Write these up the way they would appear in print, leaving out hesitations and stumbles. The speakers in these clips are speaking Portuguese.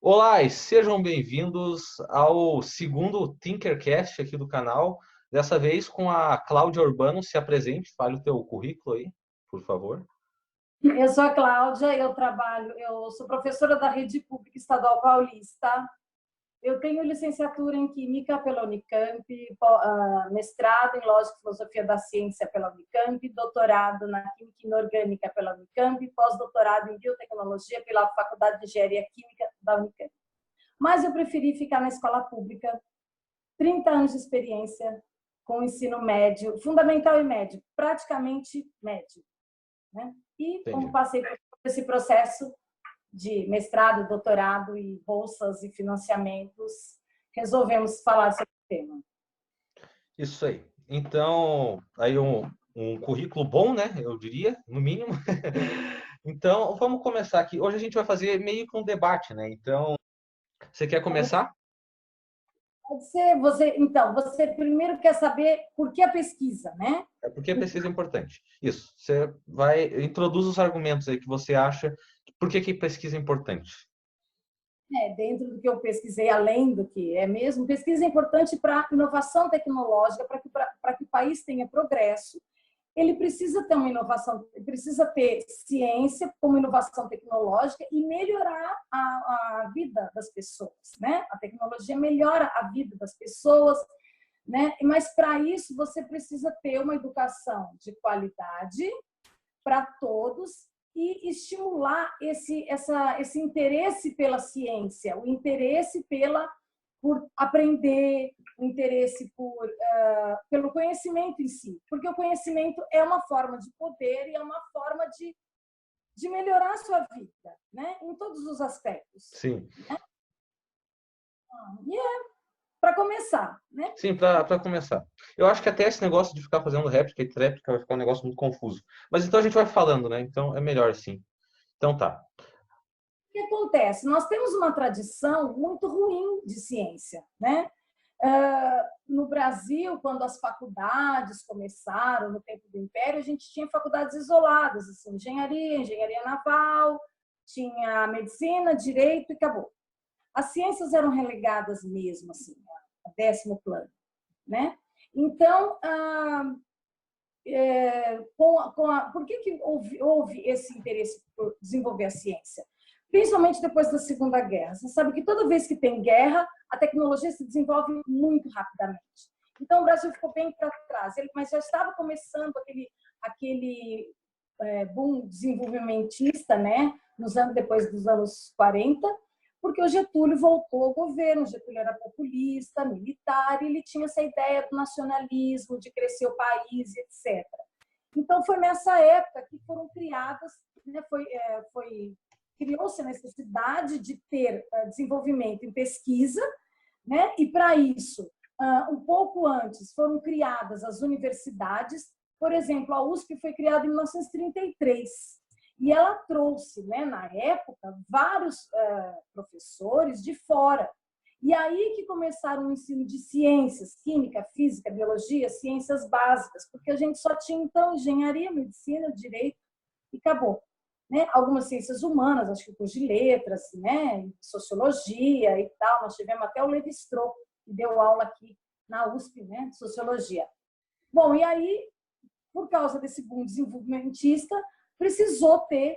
Olá e sejam bem-vindos ao segundo Tinkercast aqui do canal. Dessa vez com a Cláudia Urbano. Se apresente, fale o teu currículo aí, por favor. Eu sou a Cláudia, eu sou professora da Rede Pública Estadual Paulista. Eu tenho licenciatura em Química pela Unicamp, mestrado em Lógica e Filosofia da Ciência pela Unicamp, doutorado na Química Inorgânica pela Unicamp, pós-doutorado em Biotecnologia pela Faculdade de Engenharia Química da Unicamp. Mas eu preferi ficar na escola pública, 30 anos de experiência com ensino médio, fundamental e médio, praticamente médio, né? E como passei por esse processo de mestrado, doutorado e bolsas e financiamentos, resolvemos falar sobre o tema. Isso aí. Então, aí um currículo bom, né? Eu diria, no mínimo. Então, vamos começar aqui. Hoje a gente vai fazer meio que um debate, né? Então, você quer começar? Pode ser. Você primeiro quer saber por que a pesquisa, né? É porque a pesquisa é importante. Isso. Você introduz os argumentos aí que você acha. Por que pesquisa é importante? Dentro do que eu pesquisei, além do que é mesmo, pesquisa é importante para a inovação tecnológica, para que o país tenha progresso. Ele precisa ter uma inovação, precisa ter ciência como inovação tecnológica e melhorar a vida das pessoas, né? A tecnologia melhora a vida das pessoas, né? Mas para isso você precisa ter uma educação de qualidade para todos e estimular esse interesse pela ciência, o interesse por aprender, o interesse pelo conhecimento em si. Porque o conhecimento é uma forma de poder e é uma forma de melhorar a sua vida, né? Em todos os aspectos. Sim. Né? E para começar, né? Sim, para começar. Eu acho que até esse negócio de ficar fazendo réplica e tréplica vai ficar um negócio muito confuso. Mas então a gente vai falando, né? Então é melhor assim. Então tá. O que acontece? Nós temos uma tradição muito ruim de ciência, né? No Brasil, quando as faculdades começaram, no tempo do Império, a gente tinha faculdades isoladas, assim, engenharia naval, tinha medicina, direito e acabou. As ciências eram relegadas mesmo, assim, a 10º plano, né? Então, por que houve esse interesse por desenvolver a ciência? Principalmente depois da Segunda Guerra. Você sabe que toda vez que tem guerra, a tecnologia se desenvolve muito rapidamente. Então, o Brasil ficou bem para trás, mas já estava começando aquele boom desenvolvimentista, né? Depois dos anos 40, porque o Getúlio voltou ao governo. O Getúlio era populista, militar, e ele tinha essa ideia do nacionalismo, de crescer o país, etc. Então, foi nessa época que foram criadas, né, criou-se a necessidade de ter desenvolvimento em pesquisa, né? E para isso, um pouco antes, foram criadas as universidades. Por exemplo, a USP foi criada em 1933 e ela trouxe, né, na época, vários professores de fora. E aí que começaram o ensino de ciências, química, física, biologia, ciências básicas, porque a gente só tinha, então, engenharia, medicina, direito e acabou. Né? Algumas ciências humanas, acho que curso de letras, né? Sociologia e tal. Nós tivemos até o Levi-Strauss, que deu aula aqui na USP, né? De sociologia. Bom, e aí, por causa desse boom desenvolvimentista, precisou ter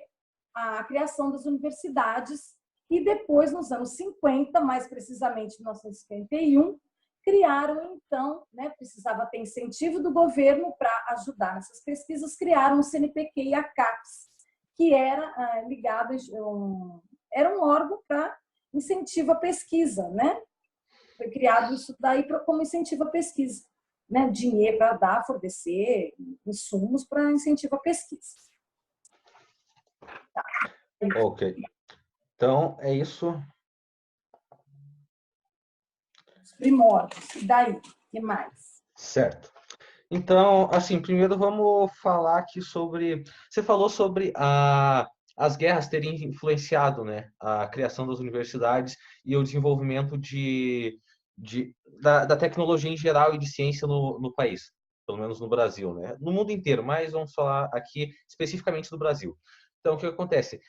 a criação das universidades e depois, nos anos 50, mais precisamente em 1951, criaram, então, né, precisava ter incentivo do governo para ajudar nessas pesquisas, criaram o CNPq e a CAPES, que era ligado, era um órgão para incentivo à pesquisa, né? Foi criado isso daí como incentivo à pesquisa, né? Dinheiro para dar, fornecer insumos para incentivo à pesquisa. Tá. Ok. Então, é isso. Os primórdios. E daí? O que mais? Certo. Então, assim, primeiro vamos falar aqui sobre... Você falou sobre as guerras terem influenciado, né, a criação das universidades e o desenvolvimento da tecnologia em geral e de ciência no país, pelo menos no Brasil, né? No mundo inteiro, mas vamos falar aqui especificamente do Brasil. Então, o que acontece?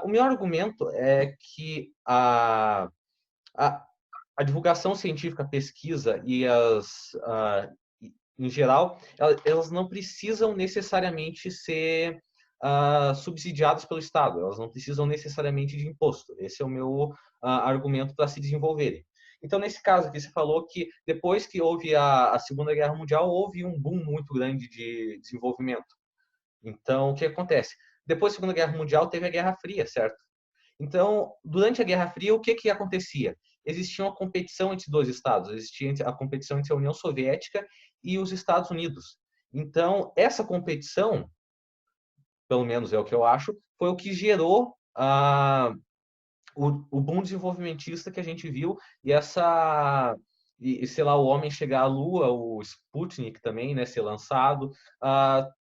O meu argumento é que a, a divulgação científica, a pesquisa e em geral, elas não precisam necessariamente ser subsidiadas pelo Estado, elas não precisam necessariamente de imposto. Esse é o meu argumento para se desenvolverem. Então, nesse caso aqui, você falou que depois que houve a Segunda Guerra Mundial, houve um boom muito grande de desenvolvimento. Então, o que acontece? Depois da Segunda Guerra Mundial, teve a Guerra Fria, certo? Então, durante a Guerra Fria, o que acontecia? Existia uma competição entre dois estados, existia a competição entre a União Soviética e os Estados Unidos. Então, essa competição, pelo menos é o que eu acho, foi o que gerou o boom desenvolvimentista que a gente viu e sei lá, o homem chegar à Lua, o Sputnik também, né, ser lançado,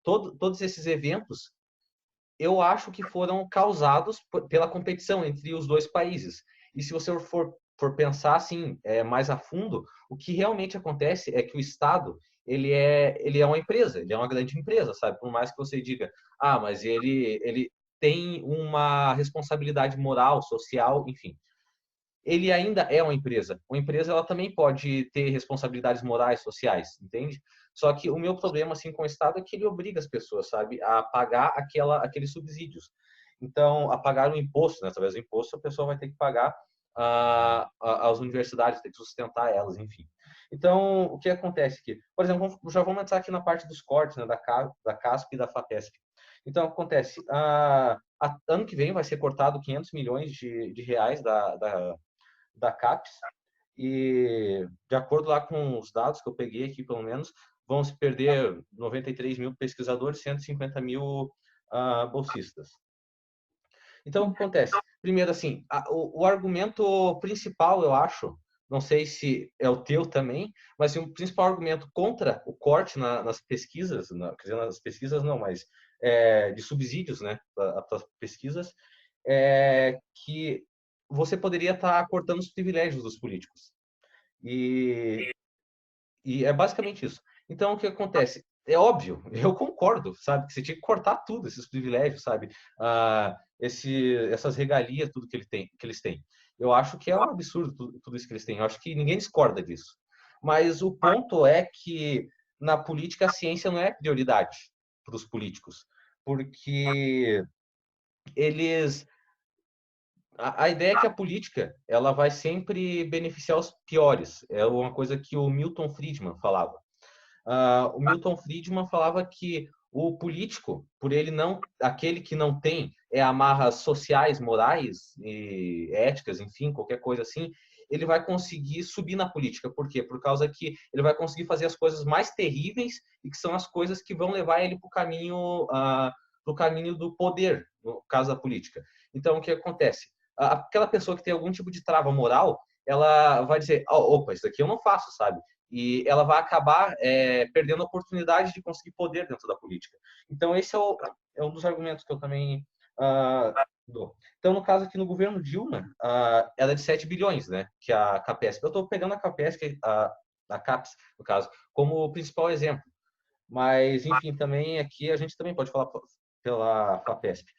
todos esses eventos eu acho que foram causados pela competição entre os dois países. E se você for pensar assim, mais a fundo, o que realmente acontece é que o Estado ele é uma empresa, ele é uma grande empresa, sabe? Por mais que você diga, mas ele tem uma responsabilidade moral, social, enfim. Ele ainda é uma empresa. Uma empresa ela também pode ter responsabilidades morais, sociais, entende? Só que o meu problema assim com o Estado é que ele obriga as pessoas, sabe, a pagar aqueles subsídios. Então, a pagar o imposto, né? Através do imposto, a pessoa vai ter que pagar as universidades, ter que sustentar elas, enfim. Então, o que acontece aqui? Por exemplo, já vamos entrar aqui na parte dos cortes, né, da CASP e da FAPESP. Então, acontece, ano que vem vai ser cortado 500 milhões de reais da CAPES, e de acordo lá com os dados que eu peguei aqui, pelo menos, vão se perder 93 mil pesquisadores, 150 mil bolsistas. Então, o que acontece? Primeiro, assim, o argumento principal, eu acho, não sei se é o teu também, mas assim, o principal argumento contra o corte nas pesquisas, quer dizer, nas pesquisas não, mas de subsídios, né, para as pesquisas, é que você poderia estar cortando os privilégios dos políticos. E é basicamente isso. Então, o que acontece? É óbvio, eu concordo, sabe? Que você tinha que cortar tudo, esses privilégios, sabe? Essas regalias, tudo que eles têm. Eu acho que é um absurdo tudo isso que eles têm. Eu acho que ninguém discorda disso. Mas o ponto é que na política a ciência não é prioridade para os políticos, porque eles a ideia é que a política ela vai sempre beneficiar os piores. É uma coisa que o Milton Friedman falava. O Milton Friedman falava que o político, por ele não, aquele que não tem amarras sociais, morais e éticas, enfim, qualquer coisa assim, ele vai conseguir subir na política. Por quê? Por causa que ele vai conseguir fazer as coisas mais terríveis e que são as coisas que vão levar ele para o caminho do poder, no caso da política. Então, o que acontece? Aquela pessoa que tem algum tipo de trava moral, ela vai dizer, opa, isso aqui eu não faço, sabe? E ela vai acabar perdendo a oportunidade de conseguir poder dentro da política. Então, esse é um dos argumentos que eu também dou. Então, no caso aqui no governo Dilma, ela é de 7 bilhões, né? Que é a CAPESP. Eu estou pegando a CAPESP, a CAPES, no caso, como principal exemplo. Mas, enfim, também aqui a gente também pode falar pela FAPESP.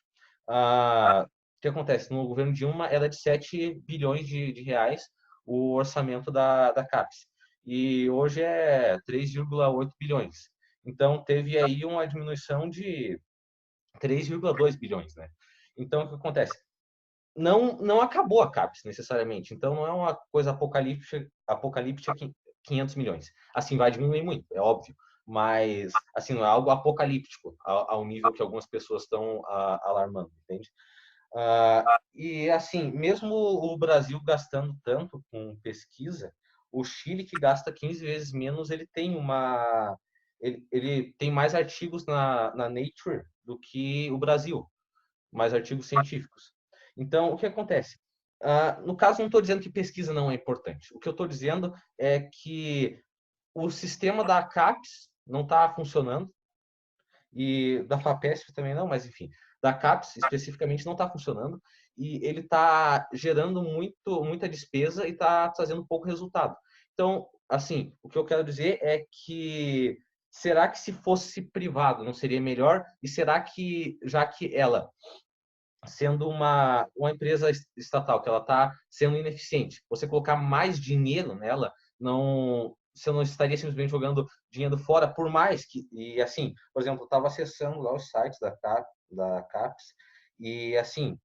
O que acontece? No governo Dilma, ela é de 7 bilhões de reais o orçamento da CAPES. E hoje é 3,8 bilhões. Então, teve aí uma diminuição de 3,2 bilhões, né? Então, o que acontece? Não acabou a CAPES, necessariamente. Então, não é uma coisa apocalíptica 500 milhões. Assim, vai diminuir muito, é óbvio. Mas, assim, não é algo apocalíptico ao nível que algumas pessoas estão alarmando, entende? E, assim, mesmo o Brasil gastando tanto com pesquisa, o Chile, que gasta 15 vezes menos, ele tem mais artigos na Nature do que o Brasil, mais artigos científicos. Então, o que acontece? No caso, não estou dizendo que pesquisa não é importante. O que eu estou dizendo é que o sistema da CAPES não está funcionando, e da FAPESP também não, mas enfim, da CAPES especificamente não está funcionando, e ele está gerando muita despesa e está trazendo pouco resultado. Então, assim, o que eu quero dizer é que será que se fosse privado não seria melhor? E será que, já que ela sendo uma empresa estatal, que ela está sendo ineficiente. Você colocar mais dinheiro nela, você não estaria simplesmente jogando dinheiro fora, por mais que, e assim, por exemplo, eu estava acessando lá os sites da CAPES, e assim,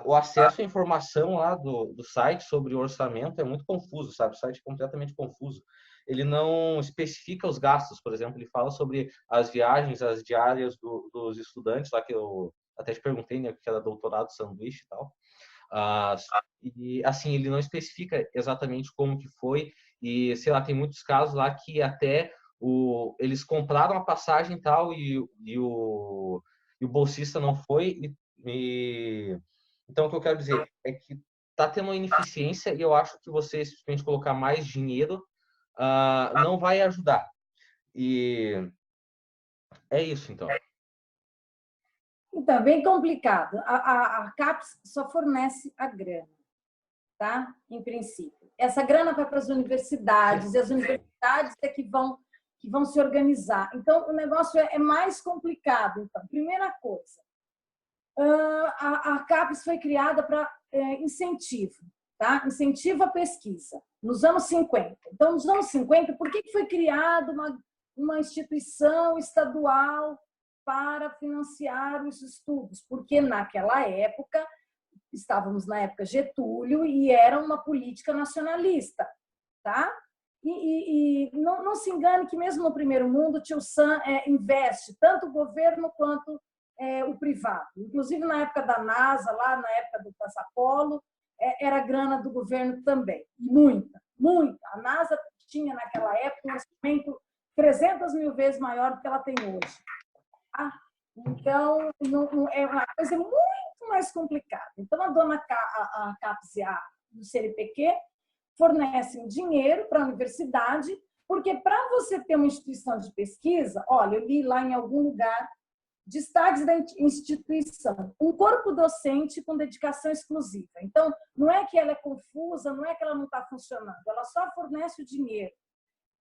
o acesso à informação lá do site sobre o orçamento é muito confuso, sabe? O site é completamente confuso. Ele não especifica os gastos, por exemplo, ele fala sobre as viagens, as diárias dos estudantes, lá que eu até te perguntei, né, que era doutorado, sanduíche e tal. E assim, ele não especifica exatamente como que foi, e sei lá, tem muitos casos lá que até eles compraram a passagem e tal, e o bolsista não foi, então o que eu quero dizer é que tá tendo uma ineficiência e eu acho que você simplesmente colocar mais dinheiro não vai ajudar. E é isso, então. Então, é bem complicado. A CAPES só fornece a grana, tá? Em princípio. Essa grana vai para as universidades, e as universidades é que vão se organizar. Então, o negócio é mais complicado. Então, primeira coisa, a CAPES foi criada para incentivo, tá? Incentivo à pesquisa, nos anos 50. Então, nos anos 50, por que foi criada uma instituição estadual para financiar os estudos? Porque naquela época, estávamos na época Getúlio e era uma política nacionalista, tá? E não se engane que mesmo no primeiro mundo, o Tio Sam investe tanto o governo quanto o privado. Inclusive na época da NASA, lá na época do Apollo, era grana do governo também. Muita, muita. A NASA tinha naquela época um orçamento 300 mil vezes maior do que ela tem hoje. Tá? Então, é uma coisa muito mais complicada. Então, a CAPES e a CNPq fornecem dinheiro para a universidade, porque para você ter uma instituição de pesquisa, olha, eu li lá em algum lugar, destaques da instituição, um corpo docente com dedicação exclusiva. Então, não é que ela é confusa, não é que ela não está funcionando, ela só fornece o dinheiro.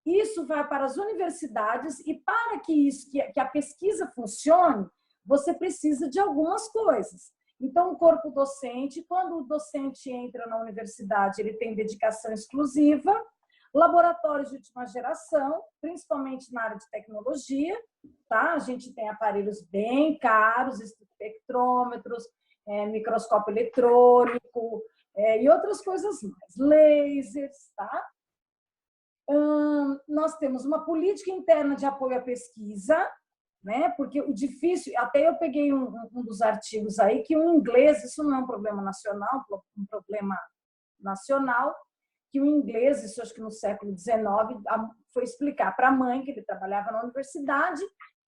Isso vai para as universidades e para que a pesquisa funcione, você precisa de algumas coisas. Então, o corpo docente, quando o docente entra na universidade, ele tem dedicação exclusiva, laboratórios de última geração, principalmente na área de tecnologia, tá? A gente tem aparelhos bem caros, espectrômetros, microscópio eletrônico e outras coisas mais, lasers, tá? Nós temos uma política interna de apoio à pesquisa, né? Porque o difícil, até eu peguei um dos artigos aí, que o inglês, isso não é um problema nacional, um problema nacional, que o inglês, isso acho que no século XIX, foi explicar para a mãe que ele trabalhava na universidade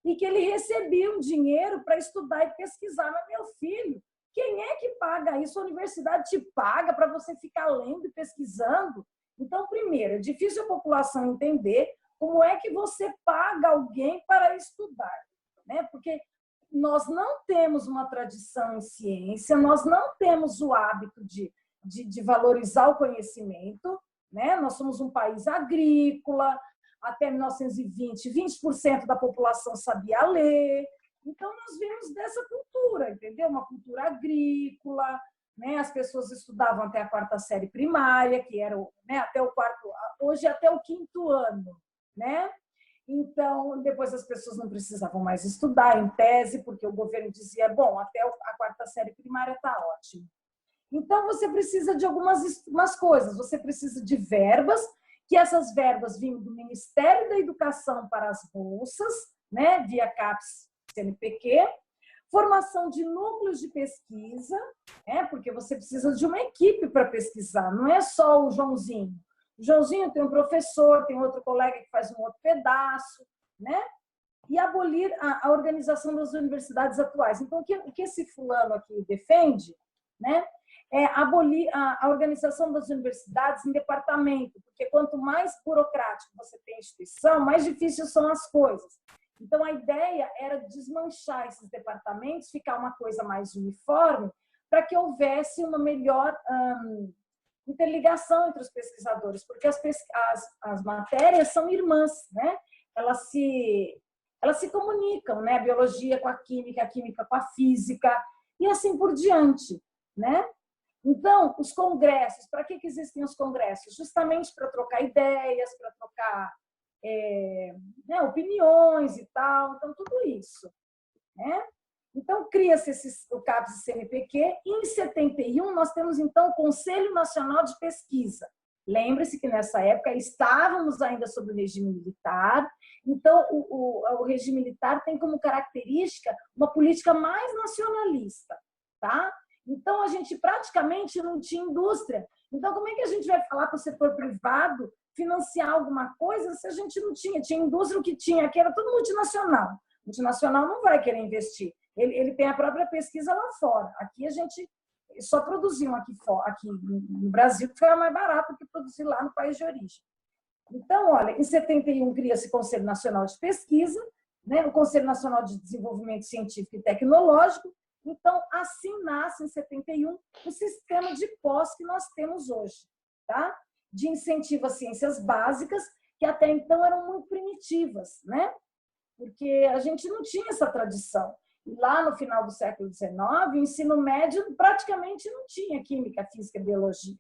e que ele recebia um dinheiro para estudar e pesquisar. Mas, meu filho, quem é que paga isso? A universidade te paga para você ficar lendo e pesquisando? Então, primeiro, é difícil a população entender como é que você paga alguém para estudar, né? Porque nós não temos uma tradição em ciência, nós não temos o hábito de valorizar o conhecimento, né? Nós somos um país agrícola, até 1920, 20% da população sabia ler. Então, nós vimos dessa cultura, entendeu? Uma cultura agrícola, né? As pessoas estudavam até a 4ª série primária, que era, né, até o quarto, hoje até o 5º ano, né? Então, depois as pessoas não precisavam mais estudar em tese, porque o governo dizia, bom, até a 4ª série primária está ótimo. Então, você precisa de algumas coisas, você precisa de verbas, que essas verbas vinham do Ministério da Educação para as bolsas, né, via CAPES, CNPq, formação de núcleos de pesquisa, né, porque você precisa de uma equipe para pesquisar, não é só o Joãozinho. O Joãozinho tem um professor, tem outro colega que faz um outro pedaço, né? E abolir a organização das universidades atuais. Então, o que esse fulano aqui defende, né, é abolir a organização das universidades em departamento, porque quanto mais burocrático você tem a instituição, mais difíceis são as coisas. Então, a ideia era desmanchar esses departamentos, ficar uma coisa mais uniforme, para que houvesse uma melhor interligação entre os pesquisadores, porque as matérias são irmãs, né? Elas se comunicam, né? A biologia com a química com a física. e assim por diante, né? Então, os congressos, para que existem os congressos? Justamente para trocar ideias, para trocar né, opiniões e tal, então tudo isso, né? Então, cria-se o CAPES e CNPq, e em 71 nós temos, então, o Conselho Nacional de Pesquisa. Lembre-se que, nessa época, estávamos ainda sob o regime militar, então, o regime militar tem como característica uma política mais nacionalista, tá? Então, a gente praticamente não tinha indústria. Então, como é que a gente vai falar para o setor privado financiar alguma coisa se a gente não tinha? Tinha indústria, o que tinha aqui era tudo multinacional. Multinacional não vai querer investir. Ele tem a própria pesquisa lá fora. Aqui a gente só produziam aqui no Brasil, que foi a mais barata que produzir lá no país de origem. Então, olha, em 71 cria-se o Conselho Nacional de Pesquisa, né, o Conselho Nacional de Desenvolvimento Científico e Tecnológico. Então, assim nasce em 71 o sistema de pós que nós temos hoje, tá? De incentivo às ciências básicas, que até então eram muito primitivas, né? Porque a gente não tinha essa tradição. E lá no final do século XIX, o ensino médio praticamente não tinha química, física, biologia.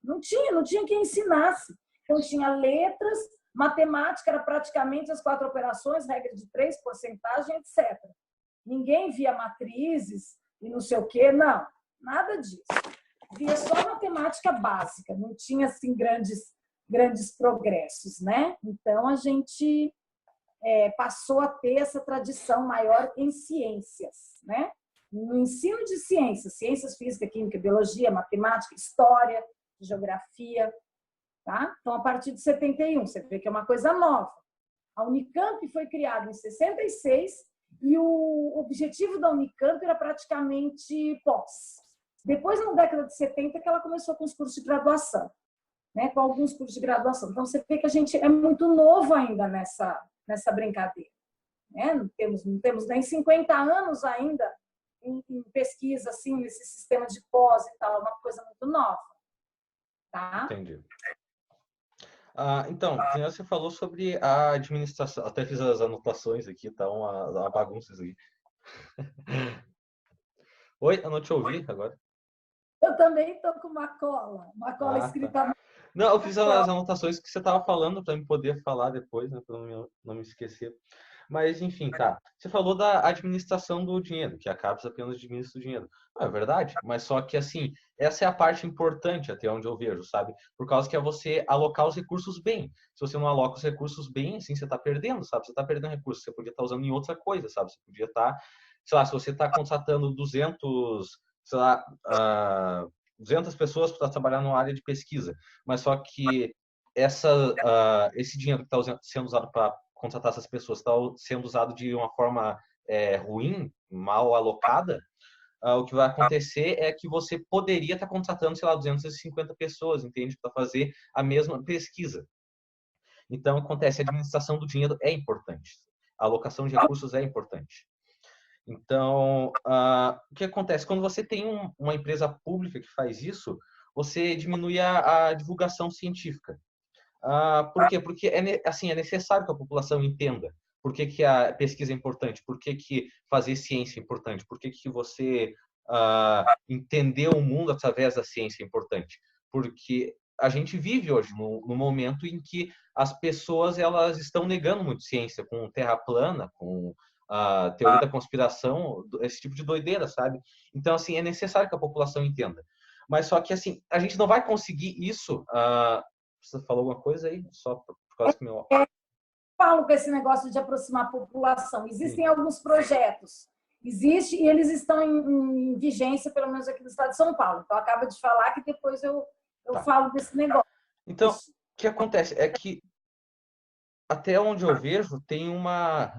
Não tinha quem ensinasse. Então, tinha letras, matemática era praticamente as 4 operações, regra de 3, porcentagem, etc. Ninguém via matrizes e não sei o quê, não, nada disso. Via só matemática básica, não tinha assim grandes progressos, né? Então a gente passou a ter essa tradição maior em ciências, né? No ensino de ciências, ciências física, química, biologia, matemática, história, geografia, tá? Então a partir de 71, você vê que é uma coisa nova. A Unicamp foi criada em 66 e o objetivo da Unicamp era praticamente pós. Depois, na década de 70, que ela começou com os cursos de graduação, né? Com alguns cursos de graduação. Então, você vê que a gente é muito novo ainda nessa brincadeira, né? Não temos nem 50 anos ainda em pesquisa, assim, nesse sistema de pós e tal, é uma coisa muito nova. Tá? Entendi. Então, você falou sobre a administração, até fiz as anotações aqui, tá uma bagunça isso aqui. Oi, eu não te ouvi agora. Eu também estou com uma cola escrita. Tá. Não, eu fiz as anotações que você estava falando para eu poder falar depois, né, para não me esquecer. Mas, enfim, tá. Você falou da administração do dinheiro, que a CAPES apenas administra o dinheiro. Não, é verdade, mas só que, assim, essa é a parte importante, até onde eu vejo, sabe? Por causa que é você alocar os recursos bem. Se você não aloca os recursos bem, assim, você está perdendo, sabe? Você está perdendo recursos, você podia estar usando em outra coisa, sabe? Você podia estar, sei lá, se você está contratando 200 pessoas para trabalhar numa área de pesquisa, mas só que esse dinheiro que está sendo usado para contratar essas pessoas está sendo usado de uma forma ruim, mal alocada, o que vai acontecer é que você poderia estar contratando, sei lá, 250 pessoas, entende? Para fazer a mesma pesquisa. Então, acontece, a administração do dinheiro é importante. A alocação de recursos é importante. Então, o que acontece? Quando você tem uma empresa pública que faz isso, você diminui a divulgação científica. Por quê? Porque é necessário que a população entenda por que a pesquisa é importante, por que fazer ciência é importante, por que você entender o mundo através da ciência é importante. Porque a gente vive hoje no momento em que as pessoas elas estão negando muito ciência, com terra plana, com a teoria da conspiração, esse tipo de doideira, sabe? Então, assim, é necessário que a população entenda. Mas só que, assim, a gente não vai conseguir isso. Você falou alguma coisa aí? Só por causa que meu... Falo com esse negócio de aproximar a população. Existem alguns projetos. Existe e eles estão em vigência, pelo menos aqui no estado de São Paulo. Então, acaba de falar que depois eu falo desse negócio. Então, o que acontece é que, até onde eu vejo, tem uma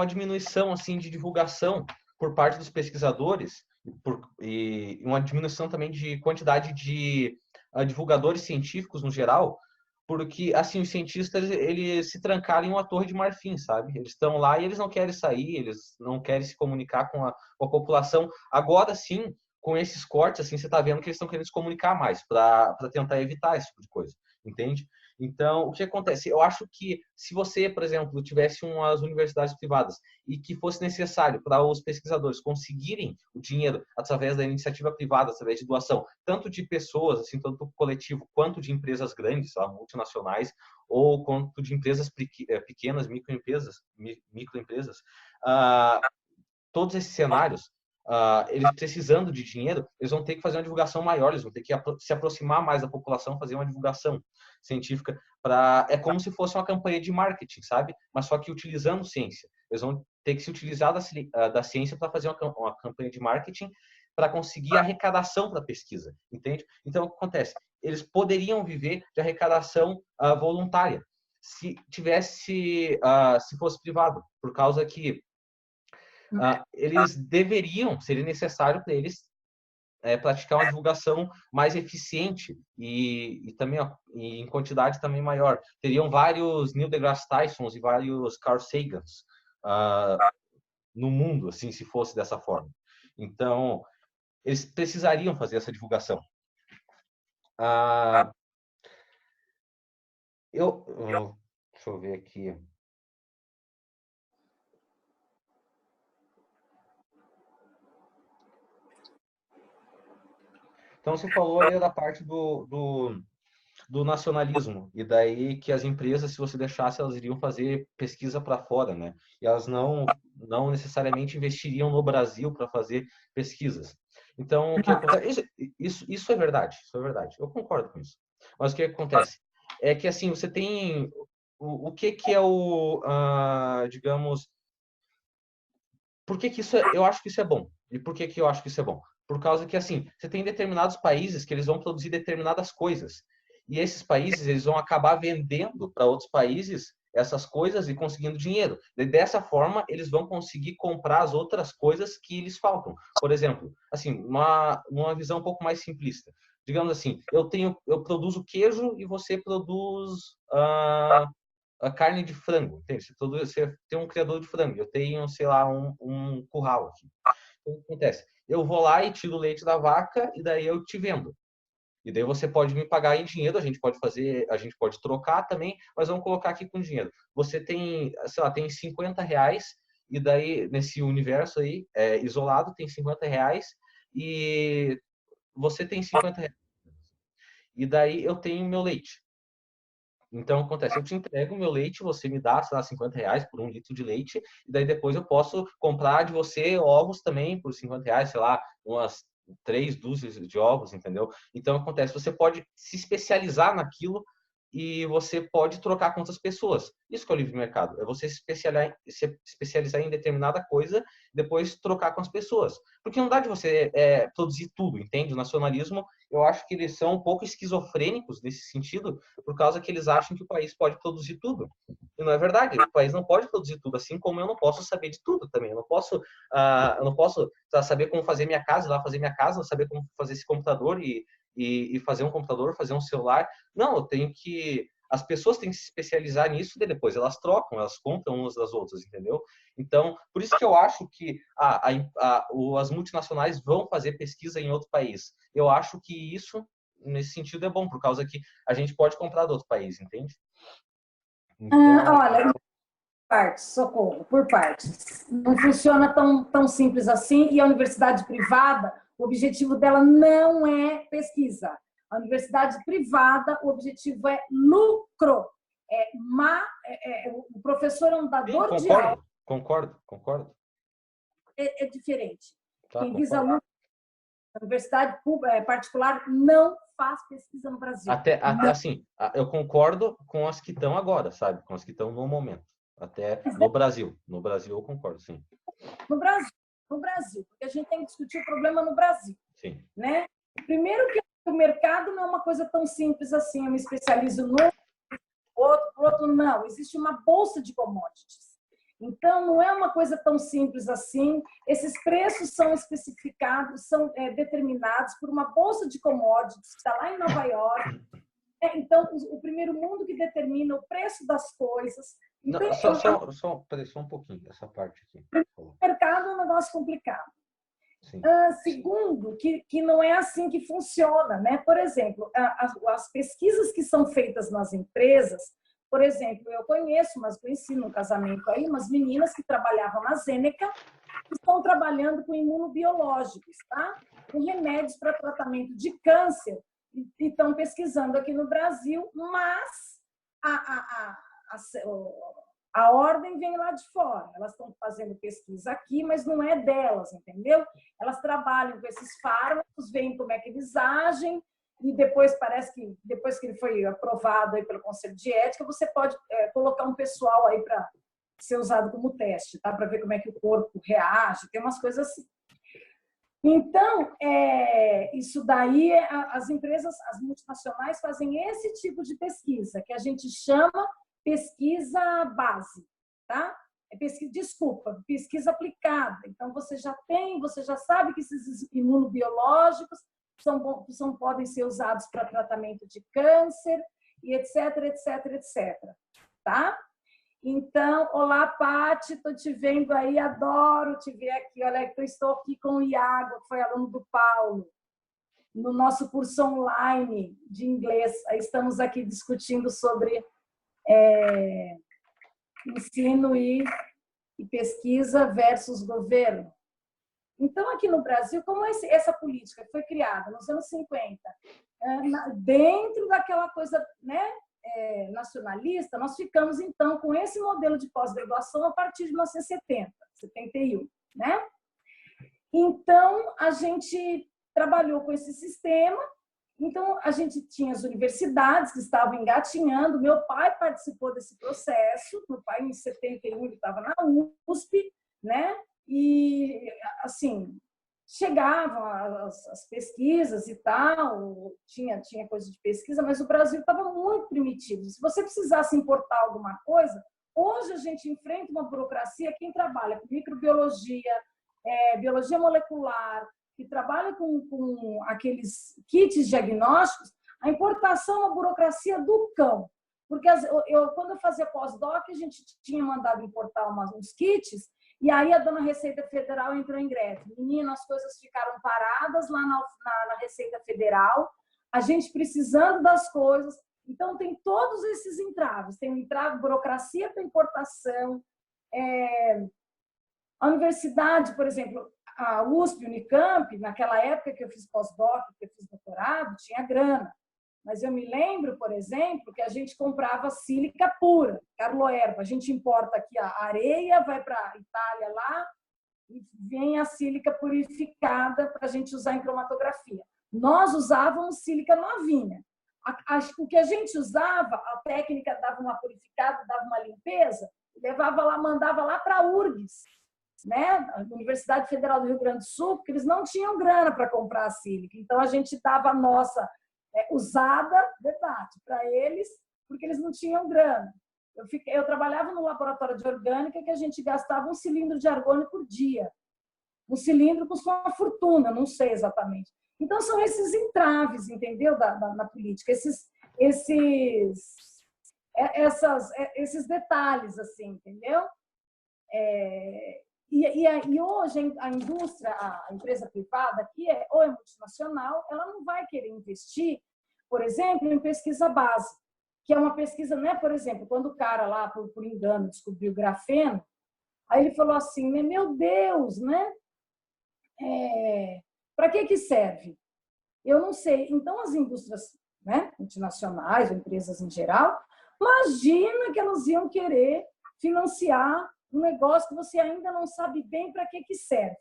diminuição assim de divulgação por parte dos pesquisadores e uma diminuição também de quantidade de divulgadores científicos no geral, porque assim os cientistas eles se trancaram em uma torre de marfim, sabe? Eles estão lá e eles não querem sair, eles não querem se comunicar com a população. Agora sim, com esses cortes, assim, você está vendo que eles estão querendo se comunicar mais para tentar evitar esse tipo de coisa, entende? Então, o que acontece? Eu acho que se você, por exemplo, tivesse umas universidades privadas e que fosse necessário para os pesquisadores conseguirem o dinheiro através da iniciativa privada, através de doação, tanto de pessoas, assim, tanto coletivo, quanto de empresas grandes, lá, multinacionais, ou quanto de empresas pequenas, microempresas, uh, todos esses cenários, eles precisando de dinheiro, eles vão ter que fazer uma divulgação maior, eles vão ter que se aproximar mais da população, fazer uma divulgação científica. É como se fosse uma campanha de marketing, sabe? Mas só que utilizando ciência. Eles vão ter que se utilizar da ciência para fazer uma campanha de marketing para conseguir arrecadação para a pesquisa, entende? Então, o que acontece? Eles poderiam viver de arrecadação voluntária se se fosse privado, por causa que eles deveriam, seria necessário para eles praticar uma divulgação mais eficiente e também em quantidade também maior. Teriam vários Neil deGrasse Tysons e vários Carl Sagans no mundo, assim, se fosse dessa forma. Então, eles precisariam fazer essa divulgação. Deixa eu ver aqui. Então, você falou aí da parte do nacionalismo, e daí que as empresas, se você deixasse, elas iriam fazer pesquisa para fora, né? E elas não necessariamente investiriam no Brasil para fazer pesquisas. Então, o que acontece? Isso é verdade, isso é verdade. Eu concordo com isso. Mas o que acontece? É que, assim, você tem... O que é digamos... Por que que eu acho que isso é bom? E por que que eu acho que isso é bom? Por causa que, assim, você tem determinados países que eles vão produzir determinadas coisas. E esses países, eles vão acabar vendendo para outros países essas coisas e conseguindo dinheiro. E dessa forma, eles vão conseguir comprar as outras coisas que lhes faltam. Por exemplo, assim, uma visão um pouco mais simplista. Digamos assim, eu produzo queijo e você produz a carne de frango. Entende? Você tem um criador de frango, eu tenho, sei lá, um curral aqui. Então, o que acontece? Eu vou lá e tiro o leite da vaca e daí eu te vendo. E daí você pode me pagar em dinheiro, a gente pode trocar também, mas vamos colocar aqui com dinheiro. Você tem, sei lá, tem 50 reais, e daí, nesse universo aí, isolado, tem 50 reais, e você tem 50 reais. E daí eu tenho meu leite. Então, acontece, eu te entrego o meu leite, você me dá, sei lá, 50 reais por 1 litro de leite, e daí depois eu posso comprar de você ovos também por 50 reais, sei lá, umas 3 dúzias de ovos, entendeu? Então, acontece, você pode se especializar naquilo e você pode trocar com outras pessoas. Isso que é o livre mercado, é você se especializar em determinada coisa e depois trocar com as pessoas. Porque não dá de você produzir tudo, entende? O nacionalismo, eu acho que eles são um pouco esquizofrênicos nesse sentido, por causa que eles acham que o país pode produzir tudo. E não é verdade, o país não pode produzir tudo, assim como eu não posso saber de tudo também. Eu não posso saber como fazer minha casa, ir lá fazer minha casa, saber como fazer esse computador e fazer um computador, fazer um celular. Não, eu tenho que... As pessoas têm que se especializar nisso e depois elas trocam, elas compram umas das outras, entendeu? Então, por isso que eu acho que as multinacionais vão fazer pesquisa em outro país. Eu acho que isso, nesse sentido, é bom, por causa que a gente pode comprar do outro país, entende? Então... olha, partes, socorro, por partes. Não funciona tão simples assim, e a universidade privada, o objetivo dela não é pesquisa. A universidade privada, o objetivo é lucro. O professor é um dador de aula. Concordo. É diferente. Tá, quem visa lucro, a universidade particular não faz pesquisa no Brasil. Até assim, eu concordo com as que estão agora, sabe? Com as que estão no momento. Até no Brasil. No Brasil eu concordo, sim. No Brasil, porque a gente tem que discutir o problema no Brasil. Sim. Né? Primeiro que o mercado não é uma coisa tão simples assim, eu me especializo no outro não. Existe uma bolsa de commodities. Então, não é uma coisa tão simples assim. Esses preços são especificados, são determinados por uma bolsa de commodities que está lá em Nova York. Então, o primeiro mundo que determina o preço das coisas. Então, não, só um pouquinho, essa parte aqui. O mercado é um negócio complicado. sim. Segundo, que não é assim que funciona, né? Por exemplo, as pesquisas que são feitas nas empresas, por exemplo, eu conheci no casamento aí umas meninas que trabalhavam na Zeneca, que estão trabalhando com imunobiológicos, tá? Com remédios para tratamento de câncer, e estão pesquisando aqui no Brasil, mas a ordem vem lá de fora. Elas estão fazendo pesquisa aqui, mas não é delas, entendeu? Elas trabalham com esses fármacos, veem como é que eles agem, e depois parece que, depois que ele foi aprovado aí pelo Conselho de Ética, você pode colocar um pessoal aí para ser usado como teste, tá? Para ver como é que o corpo reage, tem umas coisas assim. Então, isso daí, as empresas, as multinacionais fazem esse tipo de pesquisa, que a gente chama pesquisa base, tá? Pesquisa aplicada. Então, você já sabe que esses imunobiológicos podem ser usados para tratamento de câncer, e etc, etc, etc. Tá? Então, olá, Pati, estou te vendo aí, adoro te ver aqui. Olha, que eu estou aqui com o Iago, que foi aluno do Paulo, no nosso curso online de inglês. Aí estamos aqui discutindo sobre ensino e pesquisa versus governo. Então, aqui no Brasil, como essa política foi criada nos anos 50, dentro daquela coisa, né, nacionalista, nós ficamos, então, com esse modelo de pós-graduação a partir de 1970, 71, né? Então, a gente trabalhou com esse sistema. Então, a gente tinha as universidades que estavam engatinhando. Meu pai participou desse processo. Meu pai, em 71, ele estava na USP, né? E, assim, chegavam as pesquisas e tal, tinha coisa de pesquisa, mas o Brasil estava muito primitivo. Se você precisasse importar alguma coisa, hoje a gente enfrenta uma burocracia. Quem trabalha com microbiologia, biologia molecular, que trabalha com aqueles kits diagnósticos, a importação é uma burocracia do cão. Porque quando eu fazia pós-doc, a gente tinha mandado importar uns kits, e aí a dona Receita Federal entrou em greve. Menina, as coisas ficaram paradas lá na Receita Federal, a gente precisando das coisas. Então, tem todos esses entraves. Tem um entrave, burocracia para importação. A universidade, por exemplo, a USP, Unicamp, naquela época que eu fiz pós-doc, que eu fiz doutorado, tinha grana. Mas eu me lembro, por exemplo, que a gente comprava sílica pura, Carloerba. A gente importa aqui a areia, vai para a Itália lá, e vem a sílica purificada para a gente usar em cromatografia. Nós usávamos sílica novinha. O que a gente usava, a técnica dava uma purificada, dava uma limpeza, levava lá, mandava lá para a URGS, né? A Universidade Federal do Rio Grande do Sul, porque eles não tinham grana para comprar a sílica. Então, a gente dava a nossa usada, verdade, para eles, porque eles não tinham grana. Eu trabalhava no laboratório de orgânica, que a gente gastava 1 cilindro de argônio por dia. 1 cilindro custa uma fortuna, não sei exatamente. Então, são esses entraves, entendeu, na política, esses detalhes, assim, entendeu? E hoje a indústria, a empresa privada, que ou é multinacional, ela não vai querer investir, por exemplo, em pesquisa base, que é uma pesquisa, né? Por exemplo, quando o cara lá, por engano, descobriu grafeno, aí ele falou assim, meu Deus, né? Para que serve? Eu não sei. Então, as indústrias, né, multinacionais, ou empresas em geral, imagina que elas iam querer financiar um negócio que você ainda não sabe bem para que serve.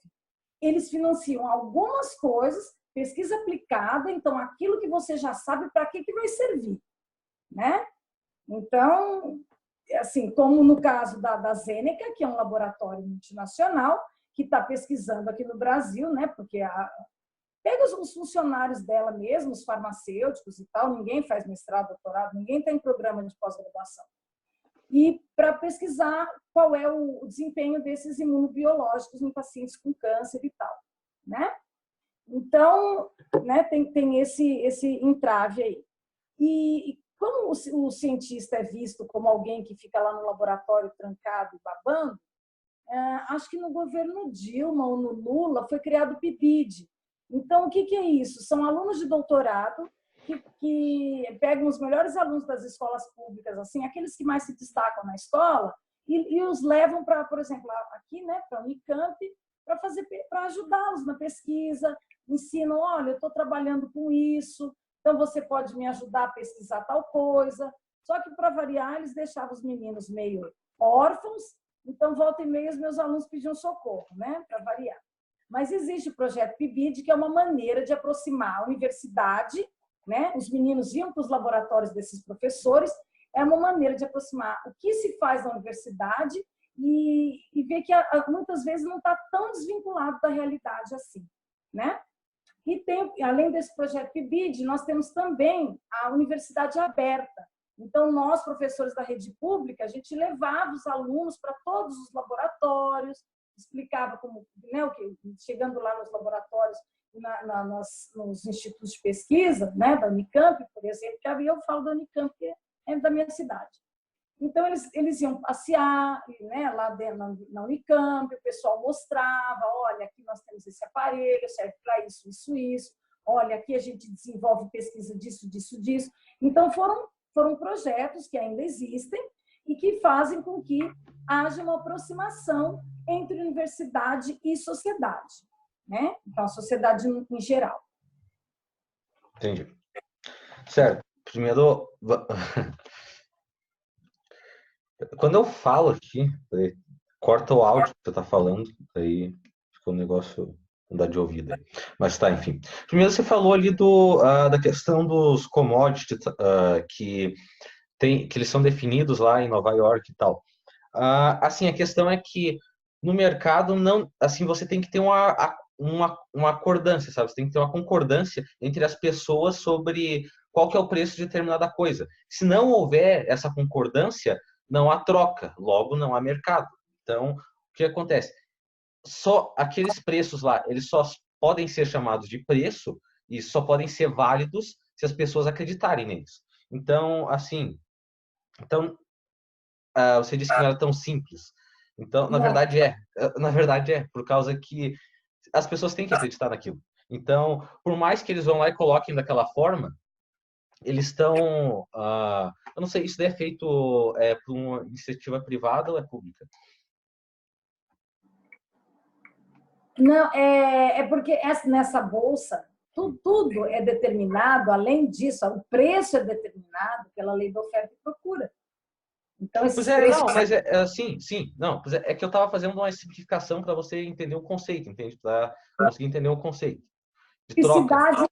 Eles financiam algumas coisas, pesquisa aplicada, então aquilo que você já sabe para que vai servir, né? Então, assim, como no caso da Zeneca, que é um laboratório multinacional que está pesquisando aqui no Brasil, né? Porque pega os funcionários dela mesmo, os farmacêuticos e tal, ninguém faz mestrado, doutorado, ninguém tem programa de pós-graduação. E para pesquisar qual é o desempenho desses imunobiológicos em pacientes com câncer e tal, né? Então, né, tem esse entrave aí. E como o cientista é visto como alguém que fica lá no laboratório trancado e babando, acho que no governo Dilma ou no Lula foi criado o PIBID. Então, o que é isso? São alunos de doutorado que pegam os melhores alunos das escolas públicas, assim, aqueles que mais se destacam na escola, e os levam para, por exemplo, aqui, né, para a Unicamp, para ajudá-los na pesquisa, ensinam, olha, eu estou trabalhando com isso, então você pode me ajudar a pesquisar tal coisa. Só que, para variar, eles deixavam os meninos meio órfãos, então, volta e meia, os meus alunos pediam socorro, né, para variar. Mas existe o projeto PIBID, que é uma maneira de aproximar a universidade, né? Os meninos iam para os laboratórios desses professores, é uma maneira de aproximar o que se faz na universidade e ver que muitas vezes não está tão desvinculado da realidade assim, né? E tem, além desse projeto PIBID, nós temos também a universidade aberta. Então, nós, professores da rede pública, a gente levava os alunos para todos os laboratórios, explicava como, né, chegando lá nos laboratórios, nos institutos de pesquisa, né, da Unicamp, por exemplo, que eu falo da Unicamp, que é da minha cidade. Então, eles iam passear, né, lá dentro, na Unicamp, o pessoal mostrava, olha, aqui nós temos esse aparelho, serve para isso, isso, isso. Olha, aqui a gente desenvolve pesquisa disso, disso, disso. Então, foram projetos que ainda existem e que fazem com que haja uma aproximação entre universidade e sociedade, né? Então, a sociedade em geral. Entendi. Certo. Primeiro, quando eu falo aqui, corta o áudio que você está falando, aí fica um negócio não dá de ouvido aí. Mas tá, enfim. Primeiro você falou ali da questão dos commodities que eles são definidos lá em Nova York e tal. Assim, a questão é que no mercado não, assim, você tem que ter uma acordância, sabe? Você tem que ter uma concordância entre as pessoas sobre qual que é o preço de determinada coisa. Se não houver essa concordância, não há troca, logo não há mercado. Então, o que acontece? Só aqueles preços lá, eles só podem ser chamados de preço e só podem ser válidos se as pessoas acreditarem neles. Então, assim, você disse que não era tão simples. Então, na verdade por causa que as pessoas têm que acreditar naquilo. Então, por mais que eles vão lá e coloquem daquela forma, eles estão, eu não sei, isso daí é feito por uma iniciativa privada ou é pública? Não, é porque nessa bolsa, tudo é determinado, além disso, o preço é determinado pela lei da oferta e procura. Então, esses preços... Não, mas assim, sim, não, é que eu estava fazendo uma simplificação para você entender o conceito, entende? Para conseguir entender o conceito de troca.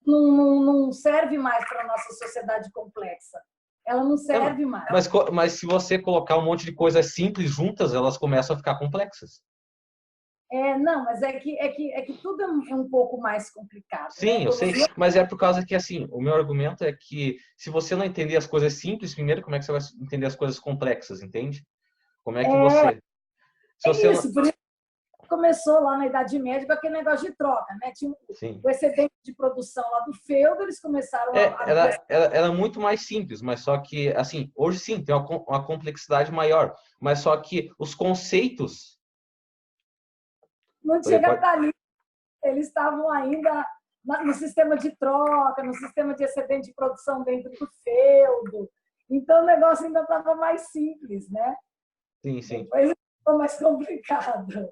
Não serve mais para a nossa sociedade complexa. Ela não serve mais. Mas se você colocar um monte de coisas simples juntas, elas começam a ficar complexas. Não, mas é que tudo é um pouco mais complicado. Sim, né? eu sei, mas é por causa que, assim, o meu argumento é que se você não entender as coisas simples primeiro, como é que você vai entender as coisas complexas, entende? Como é que você... Isso, por isso começou lá na Idade Média com aquele negócio de troca, né? Tinha o excedente de produção lá do feudo, eles começaram era muito mais simples, mas só que, assim, hoje sim, tem uma complexidade maior, mas só que os conceitos... Não chega a estar ali. Eles estavam ainda no sistema de troca, no sistema de excedente de produção dentro do feudo. Então, o negócio ainda estava mais simples, né? Sim, sim. Depois ficou mais complicado.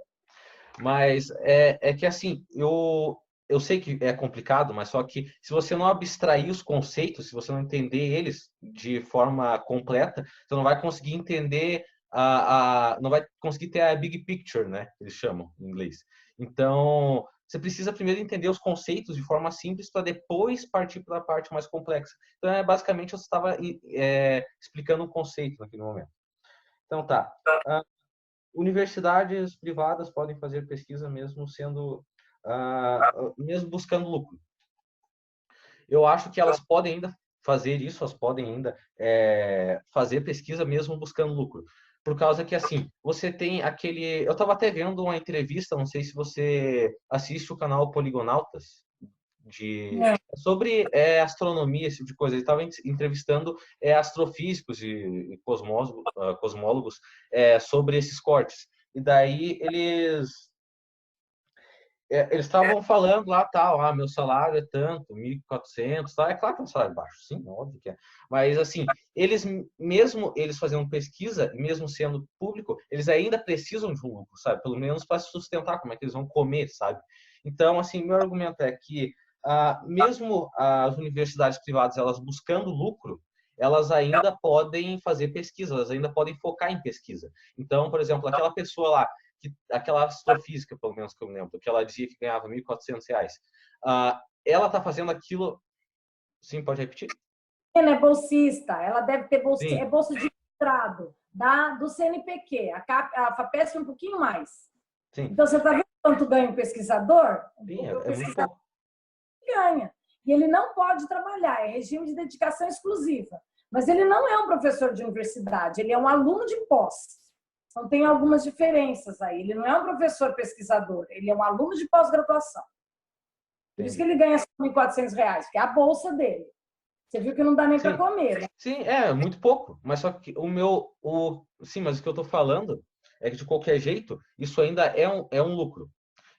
Mas é que, assim, eu sei que é complicado, mas só que se você não abstrair os conceitos, se você não entender eles de forma completa, você não vai conseguir entender não vai conseguir ter a big picture, né? Eles chamam em inglês. Então, você precisa primeiro entender os conceitos de forma simples para depois partir para a parte mais complexa. Então, basicamente, eu estava explicando um conceito naquele momento. Então, tá. Universidades privadas podem fazer pesquisa mesmo mesmo buscando lucro. Eu acho que elas podem ainda fazer isso, elas podem ainda fazer pesquisa mesmo buscando lucro. Por causa que, assim, você tem aquele... Eu estava até vendo uma entrevista, não sei se você assiste o canal Poligonautas, sobre astronomia, esse tipo de coisa. Ele estava entrevistando astrofísicos e cosmólogos sobre esses cortes. E daí eles estavam falando lá, tal, meu salário é tanto, 1.400, tal. É claro que é um salário baixo, sim, óbvio que é. Mas, assim, mesmo eles fazendo pesquisa, mesmo sendo público, eles ainda precisam de um lucro, sabe? Pelo menos para se sustentar, como é que eles vão comer, sabe? Então, assim, meu argumento é que, mesmo as universidades privadas, elas buscando lucro, elas ainda podem fazer pesquisa, elas ainda podem focar em pesquisa. Então, por exemplo, aquela pessoa lá aquela astrofísica, pelo menos que eu lembro, que ela dizia que ganhava R$ 1.400. Ela está fazendo aquilo. Sim, pode repetir? Ela é bolsista, ela deve ter bolsa, Sim, é bolsa de mestrado do CNPq. A FAPESP é um pouquinho mais. sim, Então, você está vendo quanto ganha um pesquisador? sim, O é muito pesquisador pouco. ganha. E ele não pode trabalhar, é regime de dedicação exclusiva. Mas ele não é um professor de universidade, ele é um aluno de pós. Então, tem algumas diferenças aí. Ele não é um professor pesquisador, ele é um aluno de pós-graduação. Por isso que Entendi. ele ganha R$ 1.400, que é a bolsa dele. Você viu que não dá nem para Sim, comer, né? sim, é muito pouco. Mas só que sim, mas o que eu estou falando é que de qualquer jeito isso ainda é um lucro.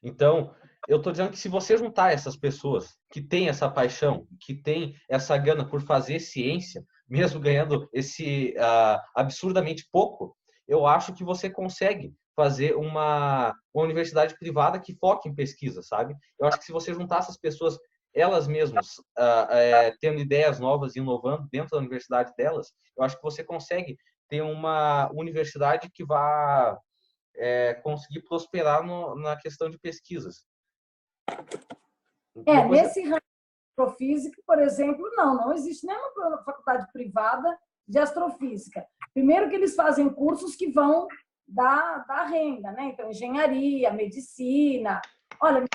Então, eu estou dizendo que se você juntar essas pessoas que têm essa paixão, que têm essa gana por fazer ciência, mesmo ganhando esse absurdamente pouco, eu acho que você consegue fazer uma universidade privada que foque em pesquisa, sabe? Eu acho que se você juntar essas pessoas, elas mesmas, tendo ideias novas e inovando dentro da universidade delas, eu acho que você consegue ter uma universidade que vá conseguir prosperar na questão de pesquisas. Depois, Nesse ramo de astrofísica, por exemplo, não existe nenhuma faculdade privada de astrofísica. Primeiro que eles fazem cursos que vão dar renda, né? Então, engenharia, medicina. Olha,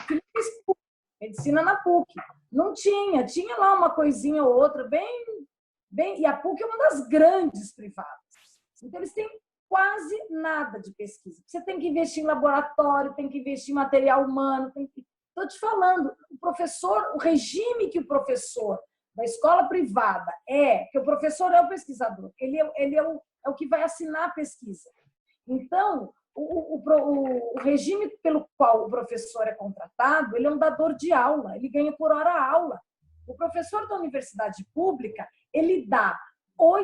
medicina na PUC. Não tinha lá uma coisinha ou outra, bem, e a PUC é uma das grandes privadas. Então, eles têm quase nada de pesquisa. Você tem que investir em laboratório, tem que investir em material humano, Estou te falando, o regime que o professor da escola privada que o professor é o pesquisador, ele é o que vai assinar a pesquisa. Então, o regime pelo qual o professor é contratado, ele é um dador de aula, ele ganha por hora aula. O professor da universidade pública, ele dá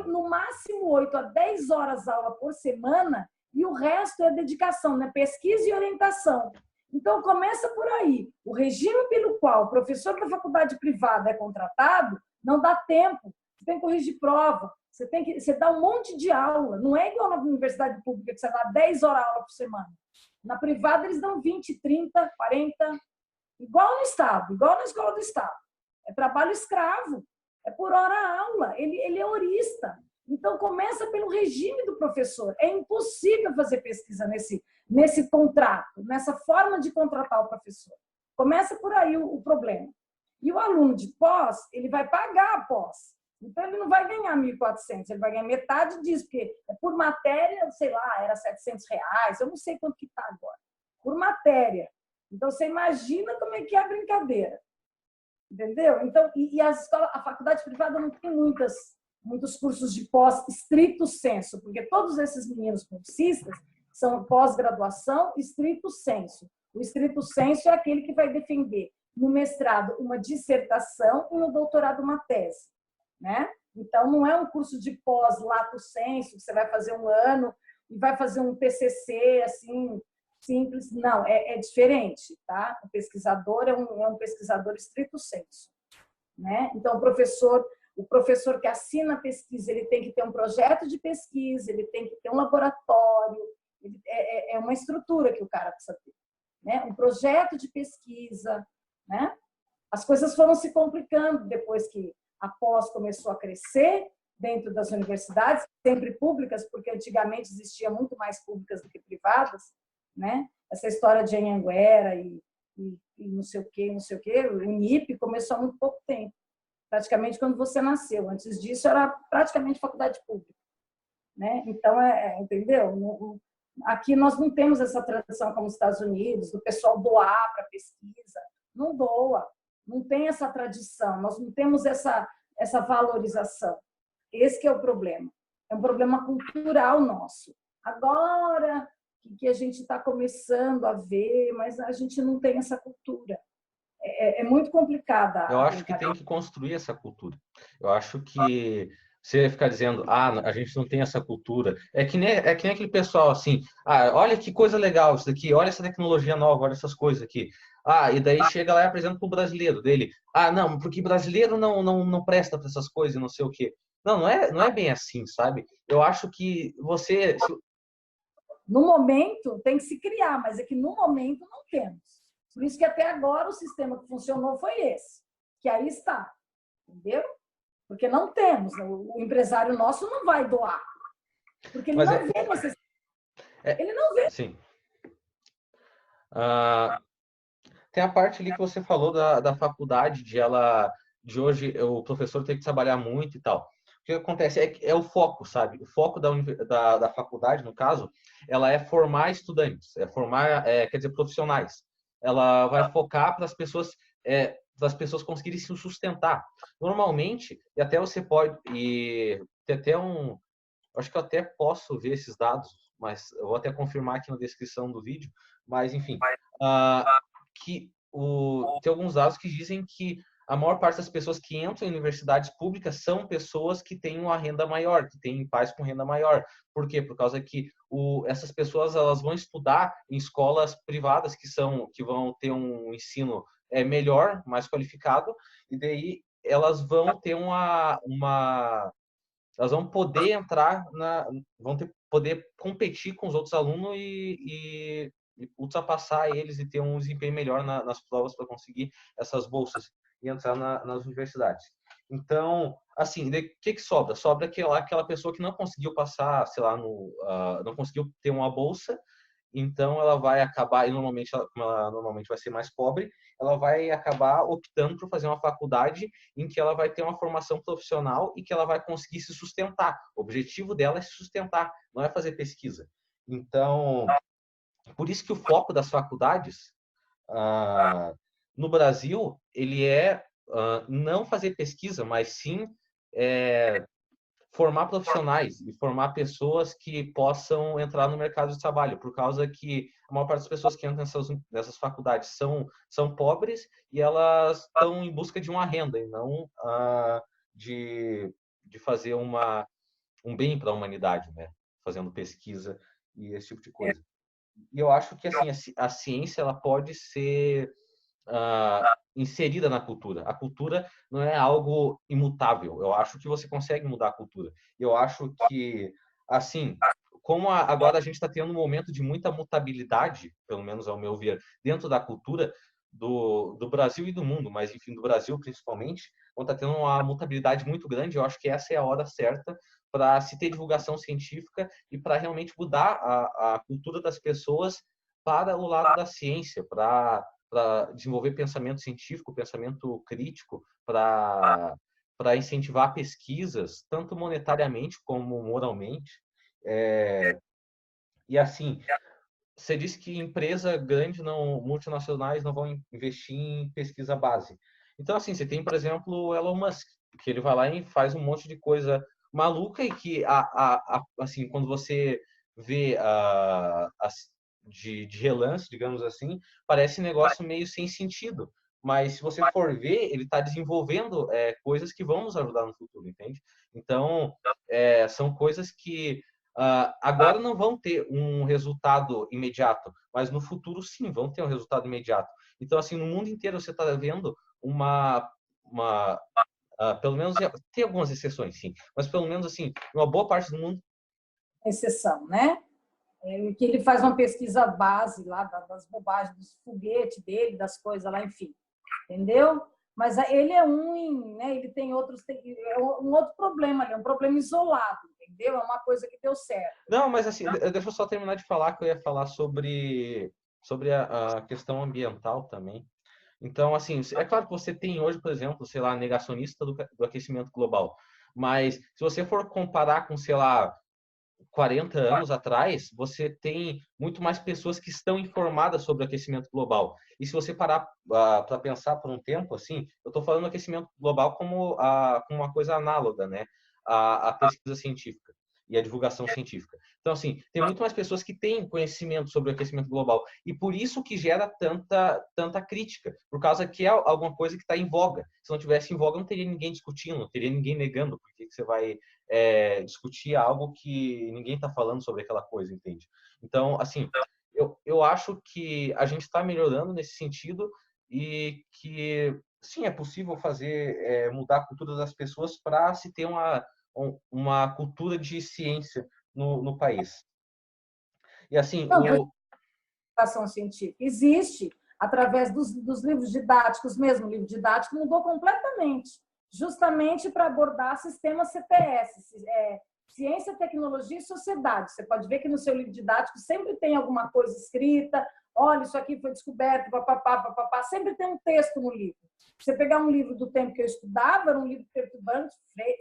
no máximo 8 a 10 horas aula por semana e o resto é dedicação, né? Pesquisa e orientação. Então, começa por aí. O regime pelo qual o professor da faculdade privada é contratado não dá tempo. Você tem que corrigir prova, você dá um monte de aula. Não é igual na universidade pública, que você dá 10 horas aula por semana. Na privada, eles dão 20, 30, 40. Igual no Estado, igual na escola do Estado. É trabalho escravo. É por hora aula. Ele é horista. Então, começa pelo regime do professor. É impossível fazer pesquisa nesse contrato, nessa forma de contratar o professor. Começa por aí o problema. E o aluno de pós, ele vai pagar a pós. Então, ele não vai ganhar 1.400, ele vai ganhar metade disso, porque por matéria, sei lá, era R$ 700, eu não sei quanto que está agora. Por matéria. Então, você imagina como é que é a brincadeira. Entendeu? Então, a faculdade privada não tem muitos cursos de pós estrito sensu, porque todos esses meninos bolsistas são pós-graduação estrito sensu. O estrito sensu é aquele que vai defender no mestrado uma dissertação e no doutorado uma tese, né? Então, não é um curso de pós lato sensu, que você vai fazer um ano e vai fazer um TCC, assim, simples. Não, é diferente, tá? O pesquisador é um pesquisador estrito sensu, né? Então, o professor que assina a pesquisa, ele tem que ter um projeto de pesquisa, ele tem que ter um laboratório, é uma estrutura que o cara precisa ter, né? Um projeto de pesquisa, né? As coisas foram se complicando depois que a pós começou a crescer dentro das universidades, sempre públicas, porque antigamente existia muito mais públicas do que privadas, né? Essa história de Anhanguera e não sei o quê, o Unip começou há muito pouco tempo, praticamente quando você nasceu. Antes disso, era praticamente faculdade pública, né? Então, entendeu? Aqui nós não temos essa tradição como os Estados Unidos, do pessoal doar para pesquisa. Não doa, não tem essa tradição, nós não temos essa valorização. Esse que é o problema. É um problema cultural nosso. Agora, que a gente está começando a ver, mas a gente não tem essa cultura. É muito complicada Eu a acho que tem brincadeira. que construir essa cultura. Eu acho que você ficar dizendo, a gente não tem essa cultura. É que nem aquele pessoal assim, olha que coisa legal isso daqui, olha essa tecnologia nova, olha essas coisas aqui. E daí chega lá e apresenta para o brasileiro dele. Não, porque brasileiro não presta para essas coisas, não sei o quê. Não é bem assim, sabe? Eu acho que você. No momento, tem que se criar, mas é que no momento não temos. Por isso que até agora o sistema que funcionou foi esse, que aí está, entendeu? Porque não temos, o empresário nosso não vai doar, porque ele Mas não vê necessidade. é, Ele não vê. sim. Ah, tem a parte ali que você falou da faculdade, de hoje o professor tem que trabalhar muito e tal. O que acontece é o foco, sabe? O foco da faculdade, no caso, ela é formar estudantes, é formar, quer dizer, profissionais. Ela vai focar para as pessoas conseguirem se sustentar. Normalmente, e até você pode, e tem até acho que eu até posso ver esses dados, mas eu vou até confirmar aqui na descrição do vídeo, mas enfim, ah, tem alguns dados que dizem que a maior parte das pessoas que entram em universidades públicas são pessoas que têm uma renda maior, que têm pais com renda maior. Por quê? Por causa que essas pessoas elas vão estudar em escolas privadas que vão ter um ensino melhor, mais qualificado, e daí elas vão ter elas vão poder poder competir com os outros alunos e ultrapassar eles e ter um desempenho melhor nas provas para conseguir essas bolsas e entrar nas universidades. Então, assim, o que sobra? Sobra aquela pessoa que não conseguiu passar, sei lá, não conseguiu ter uma bolsa, então ela vai acabar, e como ela normalmente vai ser mais pobre, ela vai acabar optando por fazer uma faculdade em que ela vai ter uma formação profissional e que ela vai conseguir se sustentar. O objetivo dela é se sustentar, não é fazer pesquisa. Então, por isso que o foco das faculdades no Brasil, ele é não fazer pesquisa, mas sim formar profissionais e formar pessoas que possam entrar no mercado de trabalho, por causa que a maior parte das pessoas que entram nessas faculdades são pobres e elas estão em busca de uma renda e não de fazer um bem para a humanidade, né? Fazendo pesquisa e esse tipo de coisa. E eu acho que assim a ciência ela pode ser inserida na cultura. A cultura não é algo imutável. Eu acho que você consegue mudar a cultura. Eu acho que, assim, como agora a gente está tendo um momento de muita mutabilidade, pelo menos ao meu ver, dentro da cultura do Brasil e do mundo, mas enfim, do Brasil principalmente, quando está tendo uma mutabilidade muito grande, eu acho que essa é a hora certa para se ter divulgação científica e para realmente mudar a cultura das pessoas para o lado da ciência, para desenvolver pensamento científico, pensamento crítico, para incentivar pesquisas, tanto monetariamente como moralmente. E assim, você disse que empresa grande, multinacionais não vão investir em pesquisa base. Então, assim, você tem, por exemplo, o Elon Musk, que ele vai lá e faz um monte de coisa maluca e que, assim, quando você vê de relance, digamos assim, parece um negócio meio sem sentido. Mas se você for ver, ele está desenvolvendo coisas que vão nos ajudar no futuro, entende? Então, são coisas que agora não vão ter um resultado imediato, mas no futuro sim vão ter um resultado imediato. Então, assim, no mundo inteiro você está vendo pelo menos tem algumas exceções, sim, mas pelo menos assim, uma boa parte do mundo. Exceção, né? Que ele faz uma pesquisa base lá das bobagens dos foguetes dele, das coisas lá, enfim, entendeu? Mas ele é né? Ele tem um outro problema ali, um problema isolado, entendeu? É uma coisa que deu certo. Não, mas assim, deixa eu só terminar de falar que eu ia falar sobre a questão ambiental também. Então, assim, é claro que você tem hoje, por exemplo, sei lá, negacionista do aquecimento global, mas se você for comparar com, sei lá, 40 anos atrás, você tem muito mais pessoas que estão informadas sobre o aquecimento global. E se você parar para pensar por um tempo, assim, eu estou falando do aquecimento global como uma coisa análoga, né, à pesquisa científica. e a divulgação científica. Então, assim, tem muito mais pessoas que têm conhecimento sobre o aquecimento global e por isso que gera tanta crítica, por causa que é alguma coisa que está em voga. Se não tivesse em voga, não teria ninguém discutindo, não teria ninguém negando, porque você vai discutir algo que ninguém está falando sobre aquela coisa, entende? Então, assim, eu acho que a gente está melhorando nesse sentido e que, sim, é possível fazer, mudar a cultura das pessoas para se ter uma cultura de ciência no país. E assim, Não, educação científica existe através dos livros didáticos, mesmo o livro didático mudou completamente, justamente para abordar sistemas CTS, ciência, tecnologia e sociedade. Você pode ver que no seu livro didático sempre tem alguma coisa escrita, olha, isso aqui foi descoberto, papapá, papapá, sempre tem um texto no livro. Você pegar um livro do tempo que eu estudava, era um livro perturbante,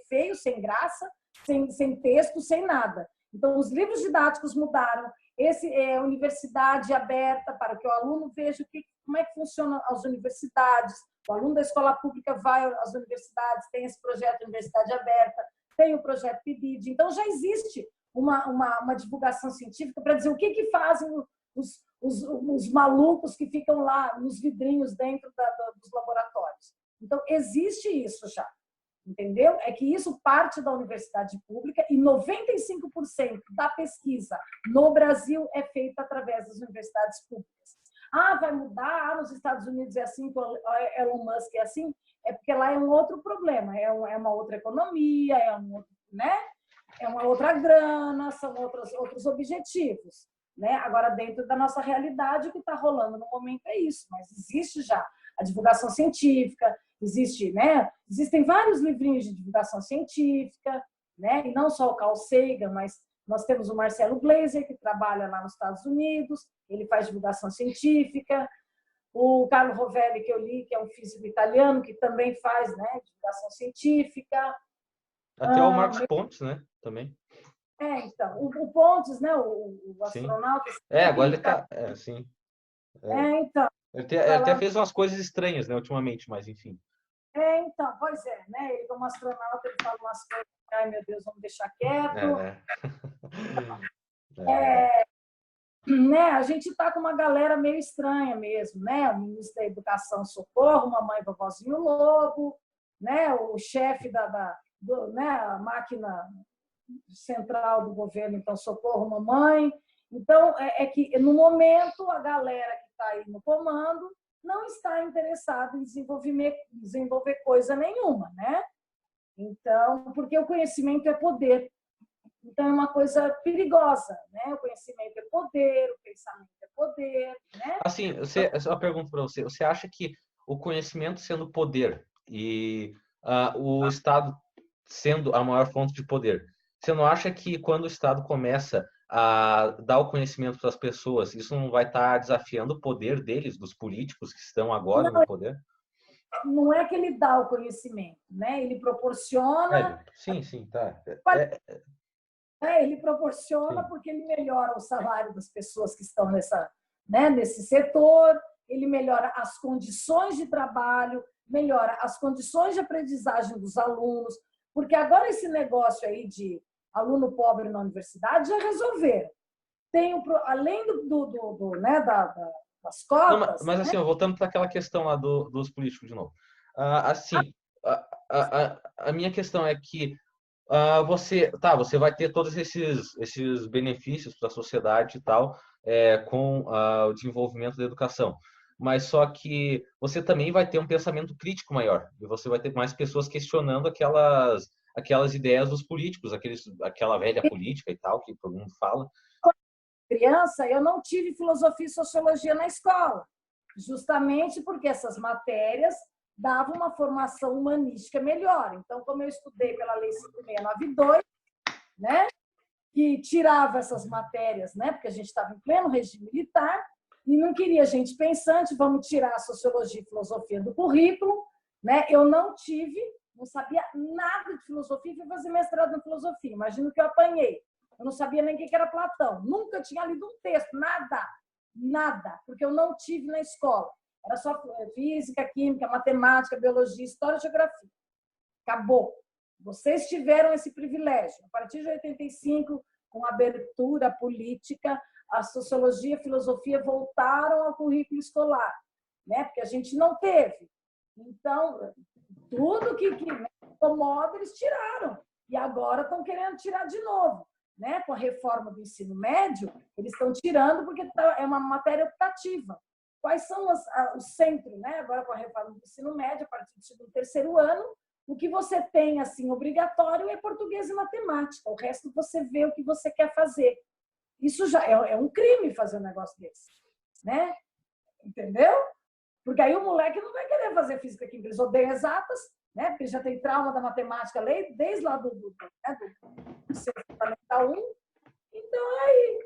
feio, sem graça, sem texto, sem nada. Então, os livros didáticos mudaram. Esse é universidade aberta para que o aluno veja como é que funcionam as universidades. O aluno da escola pública vai às universidades, tem esse projeto Universidade Aberta, tem o projeto PIBID. Então, já existe uma divulgação científica para dizer o que fazem os malucos que ficam lá nos vidrinhos dentro dos laboratórios. Então, existe isso já. Entendeu? É que isso parte da universidade pública e 95% da pesquisa no Brasil é feita através das universidades públicas. Ah, vai mudar? Ah, nos Estados Unidos é assim, com Elon Musk é assim? É porque lá é um outro problema, é uma outra economia, né? É uma outra grana, são outros objetivos. Né? Agora, dentro da nossa realidade, o que está rolando no momento é isso, mas existe já a divulgação científica, né? Existem vários livrinhos de divulgação científica, né? E não só o Carl Sagan, mas nós temos o Marcelo Gleiser, que trabalha lá nos Estados Unidos, ele faz divulgação científica, o Carlo Rovelli, que eu li, que é um físico italiano, que também faz, né, divulgação científica. Até o Marcos Pontes, né, também. Então, o Pontes, né, o astronauta... Agora ele está... sim. Então... Ele até fez umas coisas estranhas, né, ultimamente, mas enfim. Então, pois é, né? Ele como astronauta, ele fala umas coisas, ai meu Deus, vamos deixar quieto. Né? A gente está com uma galera meio estranha mesmo, né? O ministro da Educação, Socorro, mamãe, vovozinho Lobo, né? O chefe né? A máquina central do governo, então, Socorro, mamãe. Então, é que no momento a galera que está aí no comando não está interessado em desenvolver coisa nenhuma, né? Então, porque o conhecimento é poder. Então, é uma coisa perigosa, né? O conhecimento é poder, o pensamento é poder, né? Assim, só uma pergunta para você. Você acha que o conhecimento sendo poder e o Estado sendo a maior fonte de poder, você não acha que quando o Estado começa a dar o conhecimento para as pessoas, isso não vai estar desafiando o poder deles, dos políticos que estão agora no poder? Não é que ele dá o conhecimento, né? Ele proporciona... Sim, tá. Ele proporciona Sim. porque ele melhora o salário das pessoas que estão nesse setor, ele melhora as condições de trabalho, melhora as condições de aprendizagem dos alunos, porque agora esse negócio aí de aluno pobre na universidade já resolveram. Além né, das cotas... Não, mas assim, voltando para aquela questão lá dos políticos de novo. Assim, a minha questão é que você vai ter todos esses benefícios para a sociedade e tal, com o desenvolvimento da educação. Mas só que você também vai ter um pensamento crítico maior. E você vai ter mais pessoas questionando aquelas ideias dos políticos, aquela velha política e tal, que todo mundo fala. Criança, eu não tive filosofia e sociologia na escola, justamente porque essas matérias davam uma formação humanística melhor. Então, como eu estudei pela Lei 5692, né, que tirava essas matérias, né, porque a gente estava em pleno regime militar e não queria gente pensante, vamos tirar a sociologia e filosofia do currículo, né? Eu não sabia nada de filosofia, fui fazer mestrado em filosofia. Imagino que eu apanhei. Eu não sabia nem o que era Platão. Nunca tinha lido um texto, nada, porque eu não tive na escola. Era só física, química, matemática, biologia, história e geografia. Acabou. Vocês tiveram esse privilégio. A partir de 85, com a abertura política, a sociologia e a filosofia voltaram ao currículo escolar, né? Porque a gente não teve. Então, tudo que incomoda, eles tiraram. E agora estão querendo tirar de novo. Né? Com a reforma do ensino médio, eles estão tirando porque é uma matéria optativa. Quais são os centros, né? Agora com a reforma do ensino médio, a partir do terceiro ano, o que você tem assim obrigatório é português e matemática. O resto você vê o que você quer fazer. Isso já é um crime fazer um negócio desse, né? Entendeu? Porque aí o moleque não vai querer fazer física química, eles odeiam exatas, né? Porque já tem trauma da matemática desde lá do Fundamental 1. Então aí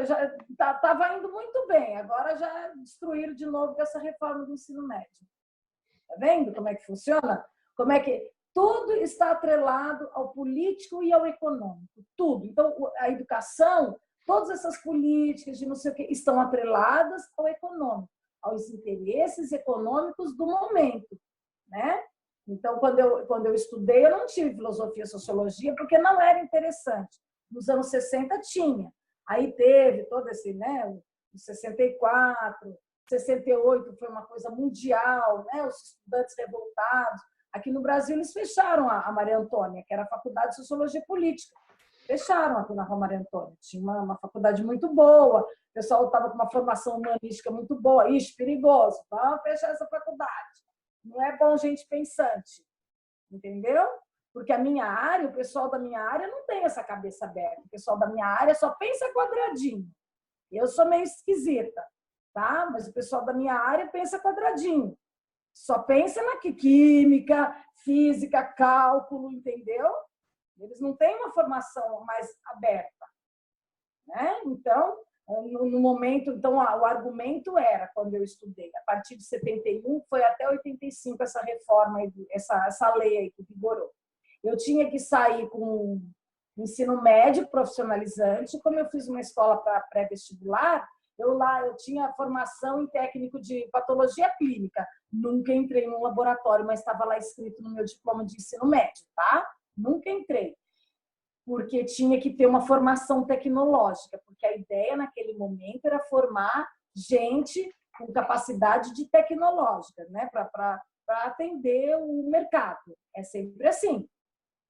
já estava indo muito bem. Agora já destruíram de novo com essa reforma do ensino médio. Tá vendo como é que funciona? Como é que tudo está atrelado ao político e ao econômico, tudo. Então a educação, todas essas políticas de não sei o que estão atreladas ao econômico, aos interesses econômicos do momento, né? Então, quando eu estudei, eu não tive filosofia e sociologia porque não era interessante. Nos anos 60 tinha. Aí teve todo esse, né, o 64, 68 foi uma coisa mundial, né, os estudantes revoltados. Aqui no Brasil eles fecharam a Maria Antônia, que era a Faculdade de Sociologia Política. Fecharam aqui na Rua Maria Antônia. Tinha uma faculdade muito boa, o pessoal estava com uma formação humanística muito boa. Ixi, perigoso, vamos fechar essa faculdade. Não é bom gente pensante, entendeu? Porque a minha área, o pessoal da minha área não tem essa cabeça aberta. O pessoal da minha área só pensa quadradinho. Eu sou meio esquisita, tá? Mas o pessoal da minha área pensa quadradinho. Só pensa na química, física, cálculo, entendeu? Eles não têm uma formação mais aberta, né? Então, no momento, então o argumento era, quando eu estudei, a partir de 71 foi até 85 essa reforma, essa lei aí que vigorou. Eu tinha que sair com ensino médio profissionalizante, como eu fiz uma escola para pré-vestibular, eu tinha formação em técnico de patologia clínica. Nunca entrei num laboratório, mas estava lá escrito no meu diploma de ensino médio, tá? Nunca entrei. Porque tinha que ter uma formação tecnológica, porque a ideia naquele momento era formar gente com capacidade de tecnológica, né? Para atender o mercado. É sempre assim,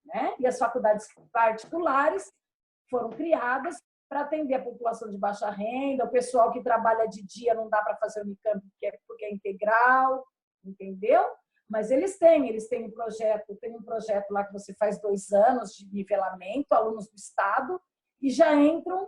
né? E as faculdades particulares foram criadas para atender a população de baixa renda, o pessoal que trabalha de dia não dá para fazer o Unicamp porque é integral, entendeu? Mas eles têm um projeto lá que você faz 2 anos de nivelamento, alunos do Estado, e já entram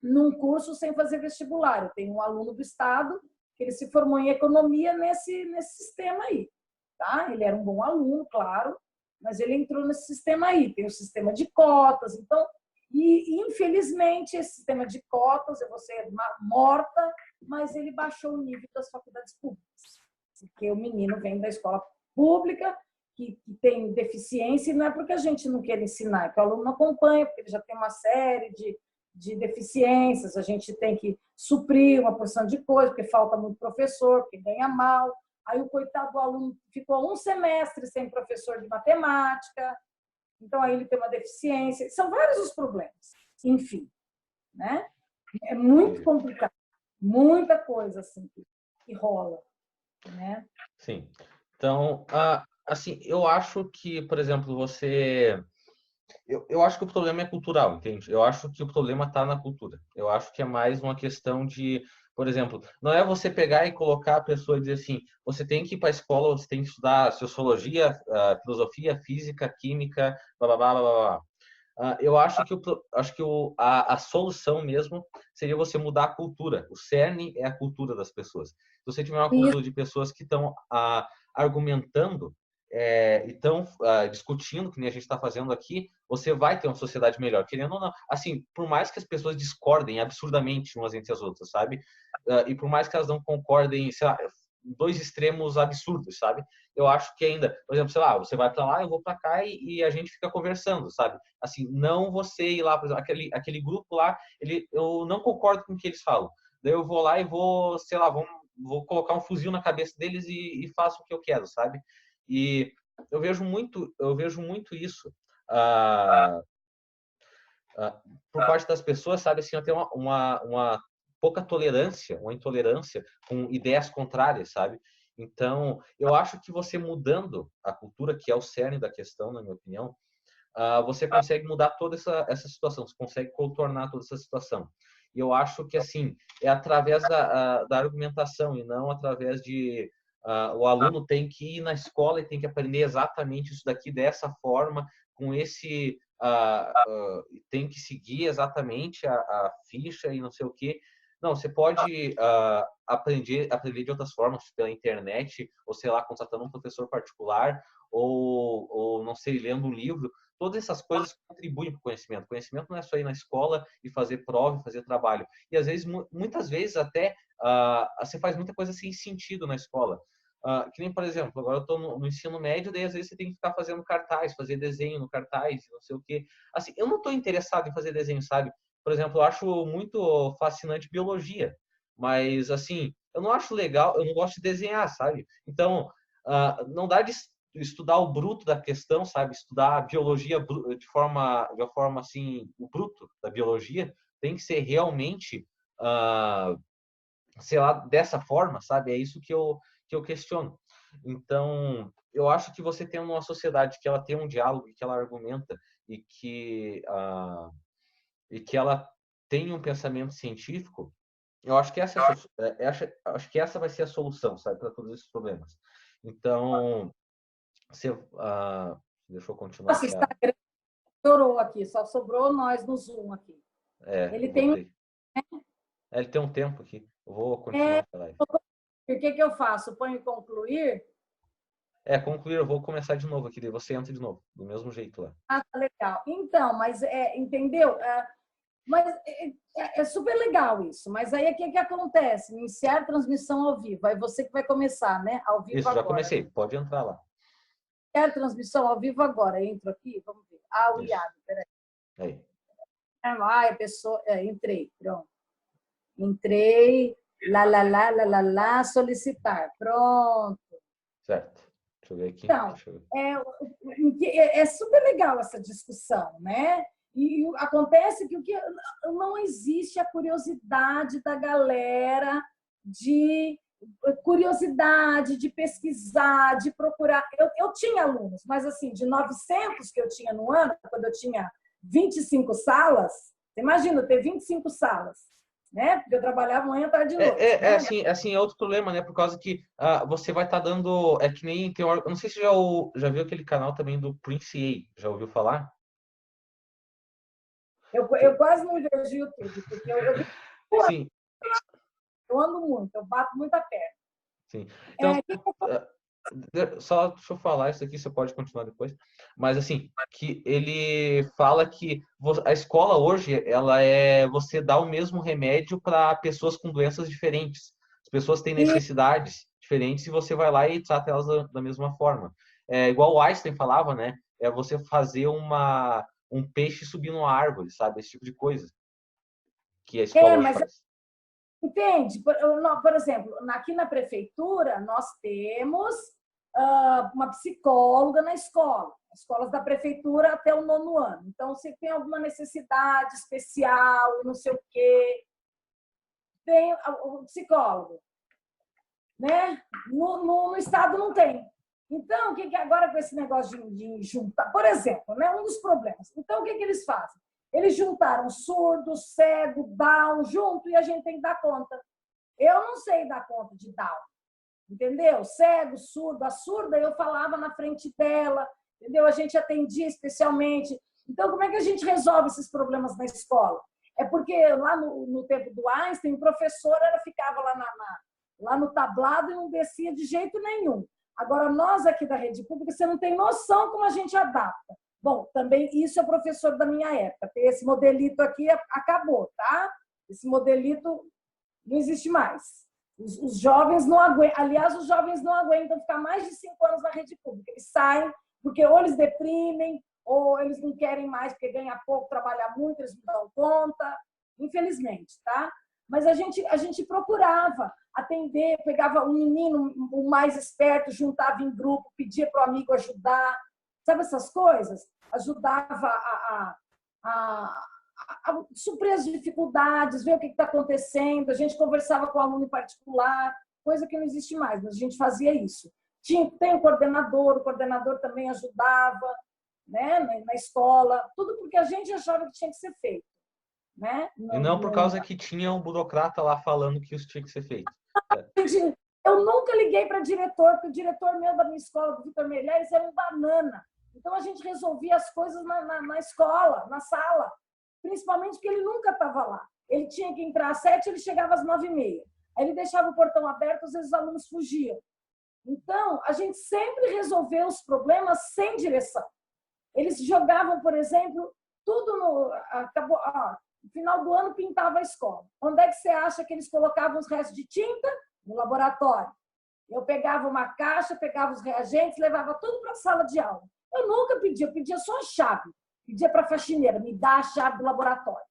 num curso sem fazer vestibular. Eu tenho um aluno do Estado que ele se formou em economia nesse sistema aí, tá? Ele era um bom aluno, claro, mas ele entrou nesse sistema aí. Tem o sistema de cotas, então, e infelizmente esse sistema de cotas, eu vou ser morta, mas ele baixou o nível das faculdades públicas. Porque o menino vem da escola pública, que tem deficiência, e não é porque a gente não quer ensinar, é que o aluno não acompanha, porque ele já tem uma série de deficiências, a gente tem que suprir uma porção de coisa, porque falta muito professor, porque ganha mal. Aí o coitado do aluno ficou 1 semestre sem professor de matemática, então aí ele tem uma deficiência. São vários os problemas, enfim, né? É muito complicado, muita coisa assim que rola. Né? Sim. Então, assim, eu acho que, por exemplo, eu acho que o problema é cultural, entende? Eu acho que o problema está na cultura. Eu acho que é mais uma questão de, por exemplo, não é você pegar e colocar a pessoa e dizer assim, você tem que ir para a escola, você tem que estudar sociologia, filosofia, física, química, blá, blá, blá, blá, blá. Eu acho que, a solução mesmo seria você mudar a cultura. O cerne é a cultura das pessoas. Se você tiver uma cultura de pessoas que estão argumentando e estão discutindo, que nem a gente está fazendo aqui, você vai ter uma sociedade melhor. Querendo ou não, assim, por mais que as pessoas discordem absurdamente umas entre as outras, sabe? E por mais que elas não concordem, sei lá, 2 extremos absurdos, sabe? Eu acho que ainda, por exemplo, sei lá, você vai para lá, eu vou para cá e a gente fica conversando, sabe? Assim, não você ir lá, por exemplo, aquele grupo lá, eu não concordo com o que eles falam. Daí eu vou lá e vou, sei lá, vou colocar um fuzil na cabeça deles e faço o que eu quero, sabe? E eu vejo muito isso. Ah, por parte das pessoas, sabe, assim, eu tenho uma pouca tolerância, uma intolerância com ideias contrárias, sabe? Então, eu acho que você mudando a cultura, que é o cerne da questão, na minha opinião, você consegue mudar toda essa situação, você consegue contornar toda essa situação. E eu acho que, assim, é através da argumentação e não através de... o aluno tem que ir na escola e tem que aprender exatamente isso daqui dessa forma, com esse... tem que seguir exatamente a ficha e não sei o quê. Não, você pode aprender de outras formas, pela internet, ou sei lá, contratando um professor particular, ou não sei, lendo um livro. Todas essas coisas contribuem para o conhecimento. O conhecimento não é só ir na escola e fazer prova, fazer trabalho. E às vezes, muitas vezes até você faz muita coisa sem sentido na escola. Que nem, por exemplo, agora eu estou no ensino médio, daí às vezes você tem que ficar fazendo cartaz, fazer desenho no cartaz, não sei o quê. Assim, eu não estou interessado em fazer desenho, sabe? Por exemplo, eu acho muito fascinante biologia, mas assim, eu não acho legal, eu não gosto de desenhar, sabe? Então, não dá de estudar o bruto da questão, sabe? Estudar a biologia de uma forma assim, o bruto da biologia tem que ser realmente, sei lá, dessa forma, sabe? É isso que eu questiono. Então, eu acho que você tem uma sociedade que ela tem um diálogo, que ela argumenta e que ela tem um pensamento científico, eu acho que acho que essa vai ser a solução, sabe, para todos esses problemas. Então, você, deixa eu continuar Nossa, o aqui. Instagram estourou aqui, só sobrou nós no Zoom aqui. Ele tem Voltei. Ele tem um tempo aqui. Eu vou continuar é, essa live. o que eu faço? Ponho concluir? Concluir, eu vou começar de novo aqui, daí você entra de novo, do mesmo jeito lá. Ah, tá legal. Então, mas entendeu? Mas é super legal isso. Mas aí o que acontece? Iniciar transmissão ao vivo. Aí você que vai começar, né? Ao vivo Isso, já agora. comecei, pode entrar lá. Iniciar transmissão ao vivo agora. Entro aqui, vamos ver. O Isso. IAD, peraí. Aí. A pessoa. Entrei, pronto. Entrei. Lá, solicitar. Pronto. Certo. Deixa eu ver aqui. Então, é super legal essa discussão, né? E acontece que o que não existe a curiosidade da galera de pesquisar, de procurar. Eu tinha alunos, mas assim, de 900 que eu tinha no ano, quando eu tinha 25 salas, você imagina ter 25 salas, né? Porque eu trabalhava manhã, tarde e noite, né? Assim, é outro problema, né? Por causa que você vai estar dando. É que nem tem. Eu não sei se você já viu aquele canal também do Prince A. Já ouviu falar? Eu quase não vejo YouTube, porque Sim, eu ando muito, eu bato muita perna. sim. Então, É, só deixa eu falar isso aqui, você pode continuar depois. Mas assim, que ele fala que a escola hoje, ela você dá o mesmo remédio para pessoas com doenças diferentes. As pessoas têm necessidades diferentes e você vai lá e trata elas da mesma forma. É igual o Einstein falava, né? É você fazer um peixe subir numa árvore, sabe? Esse tipo de coisa que a escola hoje mas faz. entende? Por exemplo, aqui na prefeitura, nós temos uma psicóloga na escola, escolas da prefeitura até o 9º ano. Então, se tem alguma necessidade especial, não sei o quê, tem o psicólogo, né? No estado não tem. Então, o que agora com esse negócio de juntar? Por exemplo, né, um dos problemas. Então, o que eles fazem? Eles juntaram surdo, cego, Down junto e a gente tem que dar conta. Eu não sei dar conta de Down, entendeu? Cego, surdo. A surda eu falava na frente dela, entendeu? A gente atendia especialmente. Então, como é que a gente resolve esses problemas na escola? É porque lá no tempo do Einstein, o professor ficava lá no tablado e não descia de jeito nenhum. Agora, nós aqui da rede pública, você não tem noção como a gente adapta. Bom, também isso é professor da minha época. Esse modelito aqui acabou, tá? Esse modelito não existe mais. Os jovens não aguentam. Aliás, os jovens não aguentam ficar mais de 5 anos na rede pública. Eles saem porque ou eles deprimem, ou eles não querem mais porque ganha pouco, trabalha muito, eles não dão conta. Infelizmente, tá? Mas a gente procurava. atender, pegava um menino, o mais esperto, juntava em grupo, pedia para o amigo ajudar, sabe essas coisas? Ajudava a suprir as dificuldades, ver o que está acontecendo. A gente conversava com o aluno em particular, coisa que não existe mais, mas a gente fazia isso. Tem o coordenador também ajudava, né, na escola, tudo porque a gente achava que tinha que ser feito. Né? E não por causa que tinha um burocrata lá falando que isso tinha que ser feito. Eu nunca liguei para diretor, porque o diretor meu da minha escola, do Vitor Meirelles, era um banana. Então, a gente resolvia as coisas na escola, na sala, principalmente porque ele nunca estava lá. Ele tinha que entrar às 7, ele chegava às 9h30. Aí ele deixava o portão aberto, às vezes os alunos fugiam. Então, a gente sempre resolveu os problemas sem direção. Eles jogavam, por exemplo, tudo no... No final do ano, pintava a escola. Onde é que você acha que eles colocavam os restos de tinta? No laboratório. Eu pegava uma caixa, pegava os reagentes, levava tudo para a sala de aula. Eu nunca pedia, eu pedia só a chave. Pedia para a faxineira, me dá a chave do laboratório.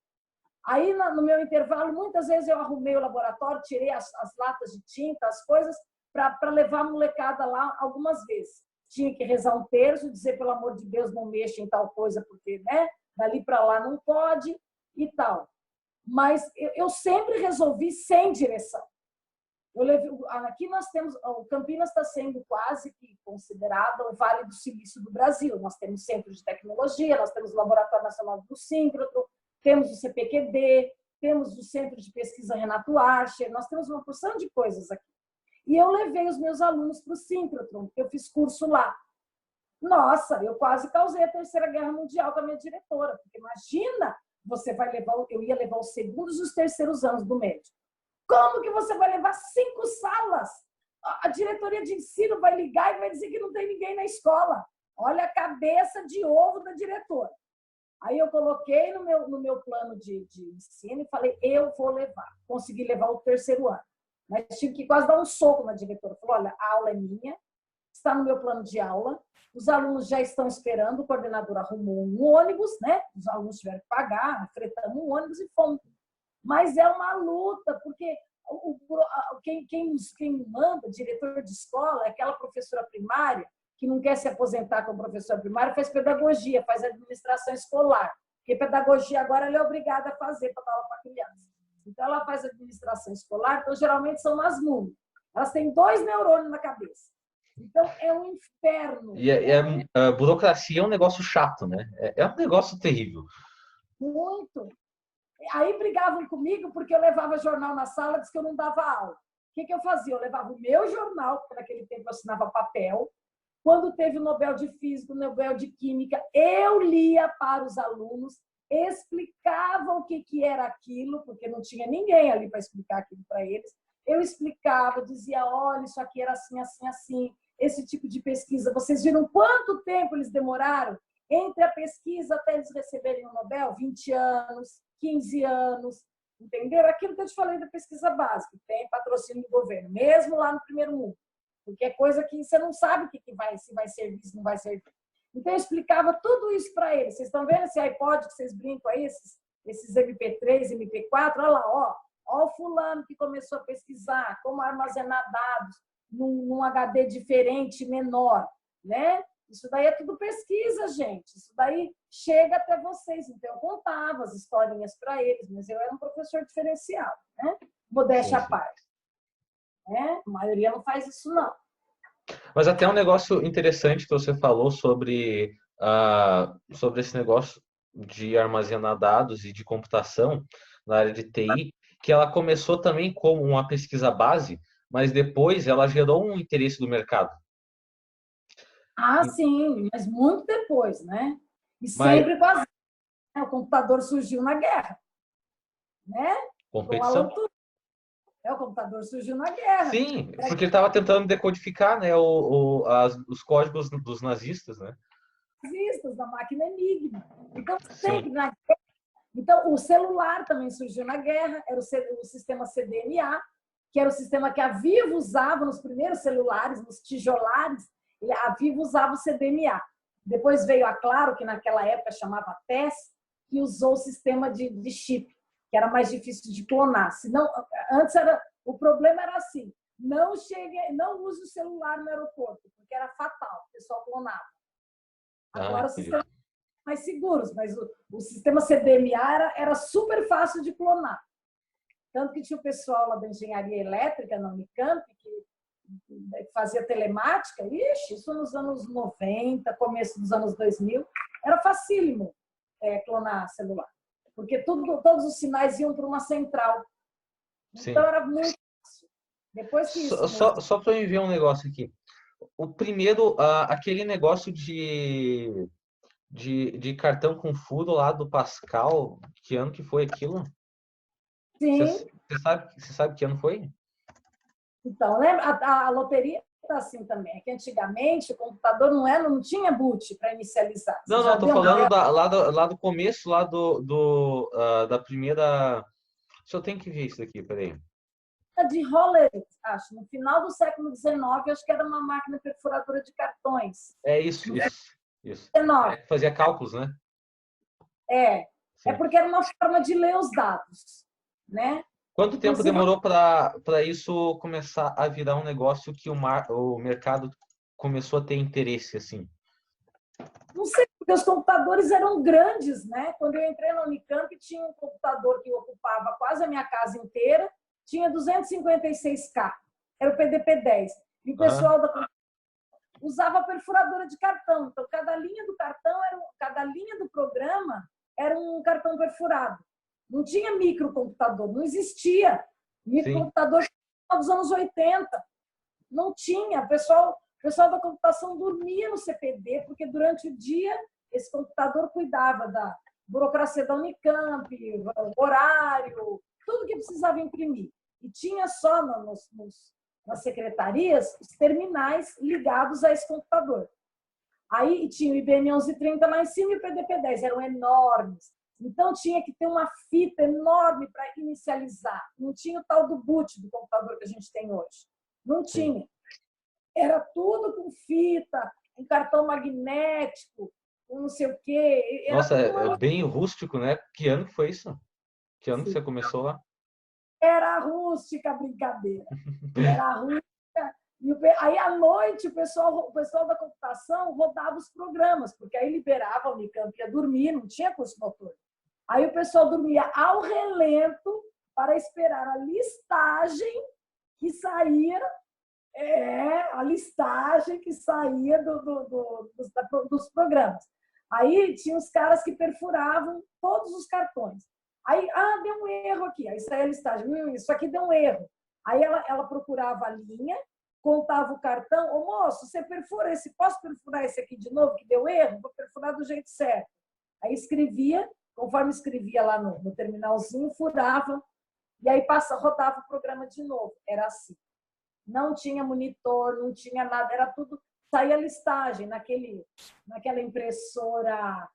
Aí, no meu intervalo, muitas vezes eu arrumei o laboratório, tirei as latas de tinta, as coisas, para levar a molecada lá algumas vezes. Tinha que rezar um terço, dizer, pelo amor de Deus, não mexa em tal coisa, porque, né, dali para lá não pode e tal. Mas eu sempre resolvi sem direção. Aqui nós temos, o Campinas está sendo quase que considerado o Vale do Silício do Brasil. Nós temos centro de tecnologia, nós temos o Laboratório Nacional do Síncrotron, temos o CPQD, temos o Centro de Pesquisa Renato Archer, nós temos uma porção de coisas aqui. E eu levei os meus alunos para o Síncrotron, porque eu fiz curso lá. Nossa, eu quase causei a Terceira Guerra Mundial com a minha diretora, porque imagina, eu ia levar os segundos e os terceiros anos do médio. Como que você vai levar 5 salas? A diretoria de ensino vai ligar e vai dizer que não tem ninguém na escola. Olha a cabeça de ovo da diretora. Aí eu coloquei no meu plano de ensino e falei, eu vou levar. Consegui levar o terceiro ano. Mas tive que quase dar um soco na diretora. Falou, olha, a aula é minha, está no meu plano de aula, os alunos já estão esperando, o coordenador arrumou um ônibus, né? Os alunos tiveram que pagar, fretamos um ônibus e fomos. Mas é uma luta, porque quem manda, diretor de escola, é aquela professora primária que não quer se aposentar como professora primária, faz pedagogia, faz administração escolar. Porque pedagogia agora ela é obrigada a fazer para dar aula para criança. Então, ela faz administração escolar, então, geralmente, são as NUM. Elas têm 2 neurônios na cabeça. Então, é um inferno. E a burocracia é um negócio chato, né? É um negócio terrível. Muito. Aí brigavam comigo porque eu levava jornal na sala, disse que eu não dava aula. O que eu fazia? Eu levava o meu jornal, porque naquele tempo eu assinava papel. Quando teve o Nobel de Física, o Nobel de Química, eu lia para os alunos, explicava o que era aquilo, porque não tinha ninguém ali para explicar aquilo para eles. Eu explicava, dizia, olha, isso aqui era assim, assim, assim, esse tipo de pesquisa. Vocês viram quanto tempo eles demoraram entre a pesquisa até eles receberem o Nobel? 20 anos, 15 anos, entenderam? Aquilo que eu te falei da pesquisa básica, tem patrocínio do governo, mesmo lá no primeiro mundo, porque é coisa que você não sabe o que vai, se vai servir, se não vai servir. Então, eu explicava tudo isso para eles. Vocês estão vendo esse iPod que vocês brincam aí, esses MP3, MP4? Olha lá, ó o fulano que começou a pesquisar como armazenar dados num HD diferente, menor, né? Isso daí é tudo pesquisa, gente. Isso daí chega até vocês. Então, eu contava as historinhas para eles, mas eu era um professor diferenciado, né? Modéstia à parte. Né? A maioria não faz isso, não. Mas até um negócio interessante que você falou sobre esse negócio de armazenar dados e de computação na área de TI, que ela começou também como uma pesquisa base, mas depois ela gerou um interesse do mercado. Ah, sim, mas muito depois, né? E sempre quase. O computador surgiu na guerra, né? Competição. O computador surgiu na guerra. Sim, porque ele estava tentando decodificar, né, os códigos dos nazistas, né? Nazistas, da máquina Enigma. Então, sempre na guerra. Então, o celular também surgiu na guerra, era o sistema CDMA, que era o sistema que a Vivo usava nos primeiros celulares, nos tijolares. A Vivo usava o CDMA. Depois veio a Claro, que naquela época chamava TES, que usou o sistema de chip, que era mais difícil de clonar. Senão, antes O problema era assim, não use o celular no aeroporto, porque era fatal, o pessoal clonava. Agora os sistemas mais seguros, mas o sistema CDMA era super fácil de clonar. Tanto que tinha o pessoal lá da engenharia elétrica na Unicamp, que fazia telemática, isso nos anos 90, começo dos anos 2000, era facílimo clonar celular, porque todos os sinais iam para uma central. Sim. Então era muito fácil. Depois que isso só para eu ver um negócio aqui. O primeiro, aquele negócio de cartão com furo lá do Pascal, que ano que foi aquilo? Sim. Você sabe que ano foi? Então, lembra? A loteria está assim também. É que antigamente o computador não tinha boot para inicializar. Não, estou falando lá do começo, lá da primeira. Só tem que ver isso aqui, peraí. De Hollerith, acho. No final do século XIX, acho que era uma máquina perfuradora de cartões. É isso. Fazia cálculos, né? É porque era uma forma de ler os dados, né? Quanto tempo demorou para isso começar a virar um negócio que o mercado começou a ter interesse, assim? Não sei, porque os computadores eram grandes, né? Quando eu entrei na Unicamp, tinha um computador que ocupava quase a minha casa inteira, tinha 256K, era o PDP-10. E o pessoal usava perfuradora de cartão. Então, cada linha do programa era um cartão perfurado. Não tinha microcomputador, não existia. Microcomputador dos anos 80. Não tinha. O pessoal da computação dormia no CPD, porque durante o dia esse computador cuidava da burocracia da Unicamp, horário, tudo que precisava imprimir. E tinha só nas secretarias os terminais ligados a esse computador. Aí tinha o IBM 1130 lá em cima e o PDP-10, eram enormes. Então tinha que ter uma fita enorme para inicializar. Não tinha o tal do boot do computador que a gente tem hoje. Não tinha. Era tudo com fita, um cartão magnético, um não sei o quê. Nossa, é bem rústico, né? Que ano que foi isso? Que ano que você começou lá? Era rústica a brincadeira. Era rústica. E aí, à noite, o pessoal da computação rodava os programas, porque aí liberava, a Unicamp ia dormir, não tinha curso noturno. Aí o pessoal dormia ao relento para esperar a listagem que saía, dos programas. Aí tinha os caras que perfuravam todos os cartões. Aí, deu um erro aqui. Aí saía a listagem. Isso aqui deu um erro. Aí ela procurava a linha, contava o cartão. Ô, moço, você perfura esse? Posso perfurar esse aqui de novo, que deu erro? Vou perfurar do jeito certo. Aí escrevia, conforme escrevia lá no terminalzinho, furava, e aí rodava o programa de novo. Era assim. Não tinha monitor, não tinha nada, era tudo... Saía a listagem naquela impressora...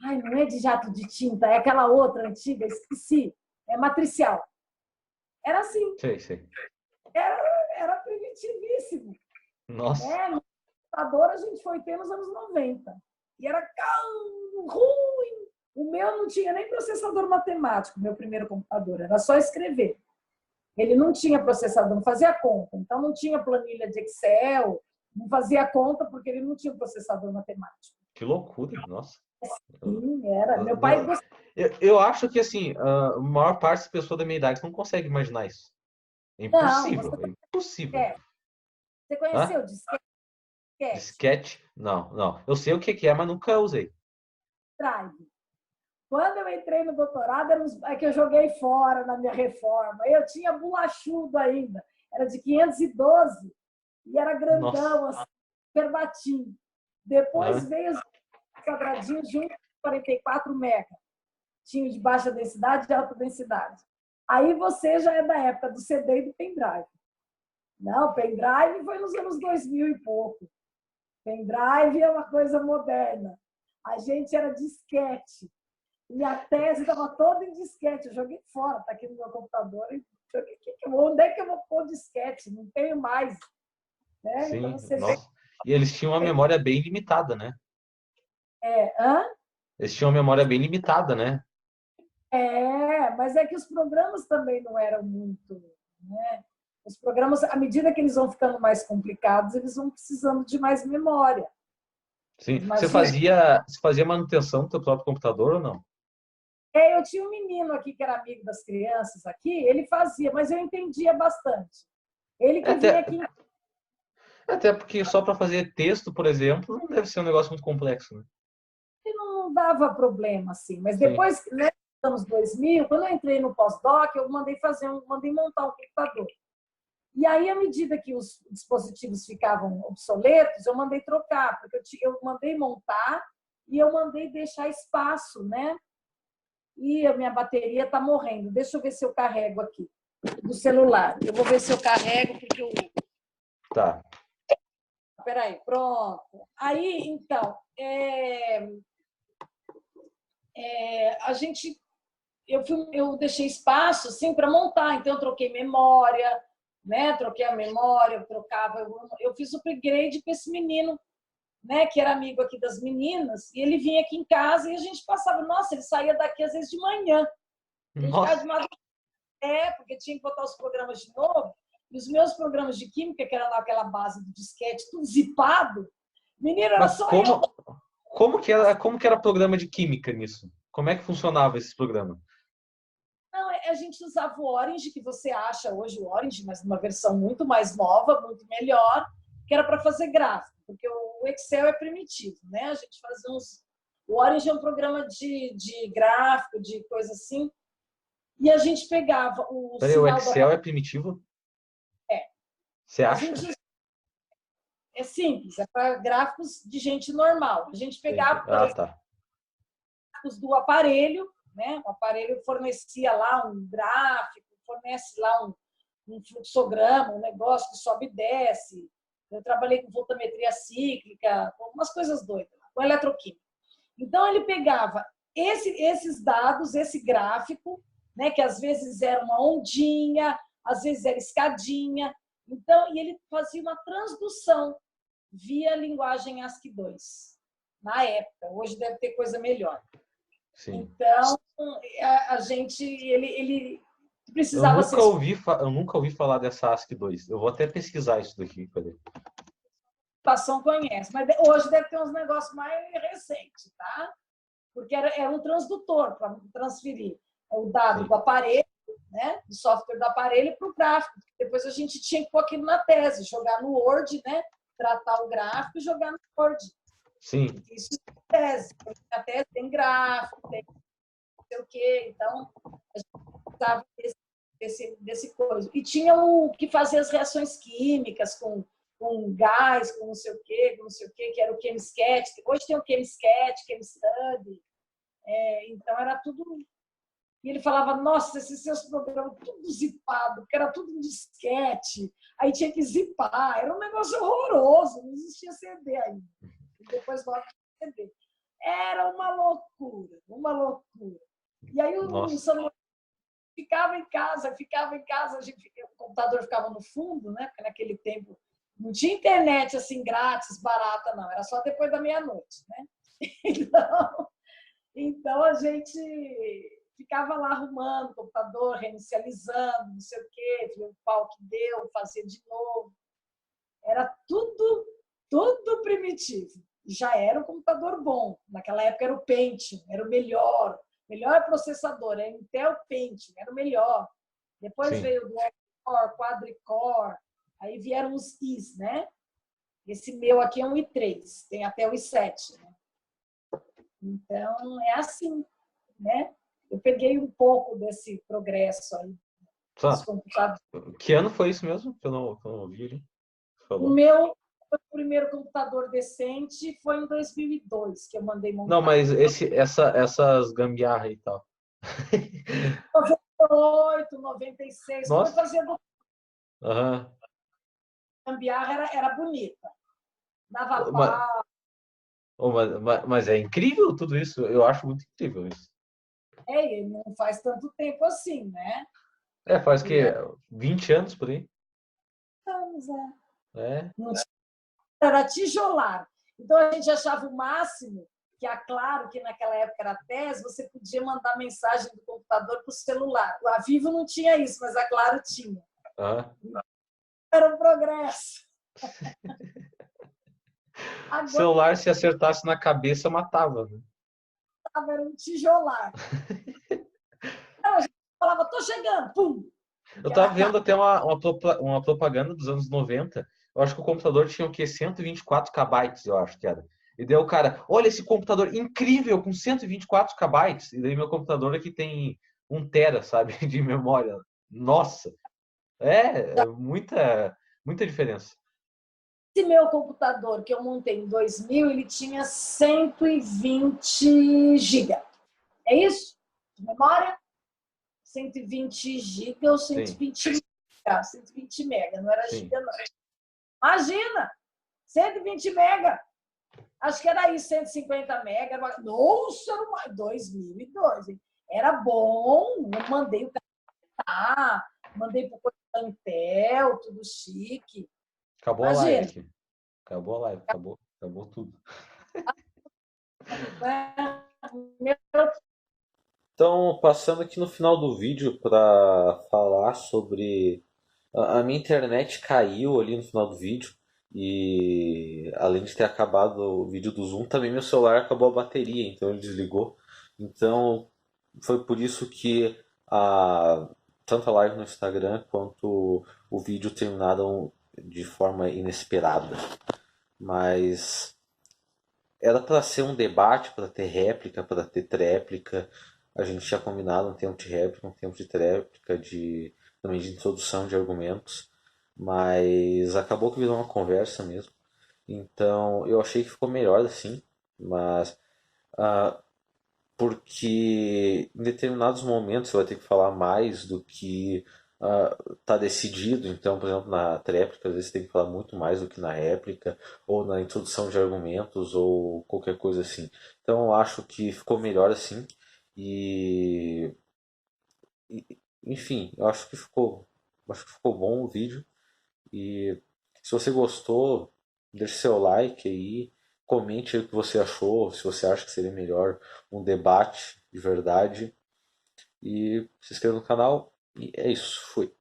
Ai, não é de jato de tinta, é aquela outra antiga, esqueci. É matricial. Era assim. Sei. Era primitivíssimo. Nossa. No computador a gente foi ter nos anos 90. E era ruim. O meu não tinha nem processador matemático, meu primeiro computador. Era só escrever. Ele não tinha processador, não fazia conta. Então não tinha planilha de Excel, não fazia conta porque ele não tinha processador matemático. Que loucura, nossa. Sim, era. Meu pai... Eu acho que, assim, a maior parte das pessoas da minha idade não consegue imaginar isso. É impossível. Não, é impossível. Você conheceu o disquete? Disquete? Não. Eu sei o que é, mas nunca usei. Drive. Quando eu entrei no doutorado, é que eu joguei fora na minha reforma. Eu tinha bolachudo ainda. Era de 512 e era grandão, assim, super batinho. Depois veio os quadradinhos de 1,44 mega. Tinha de baixa densidade e de alta densidade. Aí você já é da época do CD e do pendrive. Não, pendrive foi nos anos 2000 e pouco. Pendrive é uma coisa moderna. A gente era disquete. Minha tese estava toda em disquete. Eu joguei fora, está aqui no meu computador. Onde é que eu vou pôr disquete? Não tenho mais. Né? Sim, então, você nossa. E eles tinham uma memória bem limitada, né? Eles tinham uma memória bem limitada, né? Mas é que os programas também não eram muito... Né? Os programas, à medida que eles vão ficando mais complicados, eles vão precisando de mais memória. Sim. Imagina. Você fazia manutenção do teu próprio computador ou não? Eu tinha um menino aqui que era amigo das crianças aqui, ele fazia, mas eu entendia bastante. Ele que vinha Até, aqui, até porque só para fazer texto, por exemplo, não deve ser um negócio muito complexo, né? não dava problema, assim. Mas Sim. depois, né, nos anos 2000, quando eu entrei no pós-doc, eu mandei montar um computador. E aí, à medida que os dispositivos ficavam obsoletos, eu mandei trocar, porque eu mandei montar e eu mandei deixar espaço, né? E a minha bateria está morrendo. Deixa eu ver se eu carrego aqui do celular. Eu vou ver se eu carrego, porque eu. Tá. Peraí, pronto. Aí, então, a gente. Eu deixei espaço assim para montar, então eu troquei memória, né? Troquei a memória, eu trocava. Eu fiz upgrade para esse menino, né? Que era amigo aqui das meninas, e ele vinha aqui em casa e a gente passava. Nossa, ele saía daqui às vezes de manhã. A gente ficava Nossa, de madrugada. Porque tinha que botar os programas de novo. E os meus programas de química, que era naquela base do disquete, tudo zipado, menino, era mas só eu. como que era programa de química nisso? Como é que funcionava esse programa? Não, a gente usava o Orange, que você acha hoje o Orange, mas numa versão muito mais nova, muito melhor, que era para fazer gráfico, porque o Excel é primitivo, né? A gente fazia uns. O Orange é um programa de gráfico, de coisa assim, e a gente pegava o Peraí, o sinal do Excel aparelho. é primitivo? É, Você a acha? gente é simples, é para gráficos de gente normal. A gente Entendi. pegava, por Ah, exemplo, tá. gráficos do aparelho, né? O aparelho fornecia lá um gráfico, fornece lá um fluxograma, um negócio que sobe e desce. Eu trabalhei com voltametria cíclica, com algumas coisas doidas, com eletroquímica. Então, ele pegava esses dados, esse gráfico, né, que às vezes era uma ondinha, às vezes era escadinha, então, e ele fazia uma transdução via linguagem ASCII2, na época. Hoje deve ter coisa melhor. Sim. Então, a gente, ele precisava ser. Eu nunca ouvi falar dessa ASCII-2. Eu vou até pesquisar isso daqui. Peraí. A população conhece, mas hoje deve ter uns negócios mais recentes, tá? Porque era um transdutor para transferir o dado Sim. do aparelho, né, do software do aparelho para o gráfico. Depois a gente tinha que pôr aquilo na tese, jogar no Word, né, tratar o gráfico e jogar no Word. Sim. Isso é tese. A tese tem gráfico, tem não sei o quê. Então, a gente precisava desse coisa. E tinha o que fazer as reações químicas com gás, com não sei o quê, que era o Chemsketch. Hoje tem o Chemsketch, Chemstudy. Então, era tudo. E ele falava: nossa, esses seus programas tudo zipado, porque era tudo em disquete, aí tinha que zipar, era um negócio horroroso, não existia CD ainda. E depois volta CD. Era uma loucura, uma loucura. E aí o Nossa. Samuel ficava em casa, o computador ficava no fundo, né? Porque naquele tempo não tinha internet assim grátis, barata, não, era só depois da meia-noite, né? Então a gente ficava lá arrumando o computador, reinicializando, não sei o quê, viu o pau que deu, fazia de novo. Era tudo primitivo. Já era um computador bom. Naquela época era o Pentium, era o melhor processador, era o Intel Pentium, era o melhor. Depois Sim. veio o dual-core, quadricore, aí vieram os Is, né? Esse meu aqui é um i3, tem até o i7, né? Então, é assim, né? Eu peguei um pouco desse progresso aí dos Tá. computadores. Que ano foi isso mesmo? Que eu não ouvi ali. O Falou. meu primeiro computador decente foi em 2002, que eu mandei Não, montar. mas essas gambiarra e tal. 98, 96, quando eu Nossa. fazia do Aham. gambiarra era bonita. Dava Mas, pau. mas é incrível tudo isso. Eu acho muito incrível isso. E não faz tanto tempo assim, né? Faz E que 20 anos por aí. estamos, É. não era tijolar. Então, a gente achava o máximo que a Claro, que naquela época era tese, você podia mandar mensagem do computador para o celular. A Vivo não tinha isso, mas a Claro tinha. Aham. era um progresso. Agora Celular, se acertasse na cabeça, matava, né? era um tijolar. Então, a gente falava, tô chegando, pum! Eu Era tava a vendo capa. até uma propaganda dos anos 90. Eu acho que o computador tinha o quê? 124 kbytes, eu acho que era. E daí o cara, olha esse computador incrível com 124 kbytes. E daí meu computador aqui tem 1 tera, sabe, de memória. Nossa, é muita diferença. Esse meu computador que eu montei em 2000, ele tinha 120 GB. É isso? De memória? 120 GB ou Sim, 120 mega? 120 mega, não era sim. giga, não. Imagina! 120 mega. Acho que era isso, 150 mega. Nossa, era uma... 2002. Hein? Era bom. Eu mandei o cara, mandei para o Intel, tudo chique. Acabou a live Imagina. aqui. Acabou a live, acabou tudo. Meu Então, passando aqui no final do vídeo para falar sobre. A minha internet caiu ali no final do vídeo. E além de ter acabado o vídeo do Zoom, também meu celular acabou a bateria, então ele desligou. Então foi por isso que tanto a live no Instagram quanto o vídeo terminaram de forma inesperada. Mas era para ser um debate, para ter réplica, para ter tréplica. A gente tinha combinado um tempo de réplica, um tempo de tréplica, também de introdução de argumentos. Mas acabou que virou uma conversa mesmo. Então eu achei que ficou melhor assim. Mas ah, porque em determinados momentos você vai ter que falar mais do que está decidido. Então, por exemplo, na tréplica, às vezes você tem que falar muito mais do que na réplica, ou na introdução de argumentos, ou qualquer coisa assim. Então, eu acho que ficou melhor assim. E, enfim, acho que ficou bom o vídeo. E se você gostou, deixe seu like aí, comente aí o que você achou, se você acha que seria melhor um debate de verdade. E se inscreva no canal. E é isso, fui.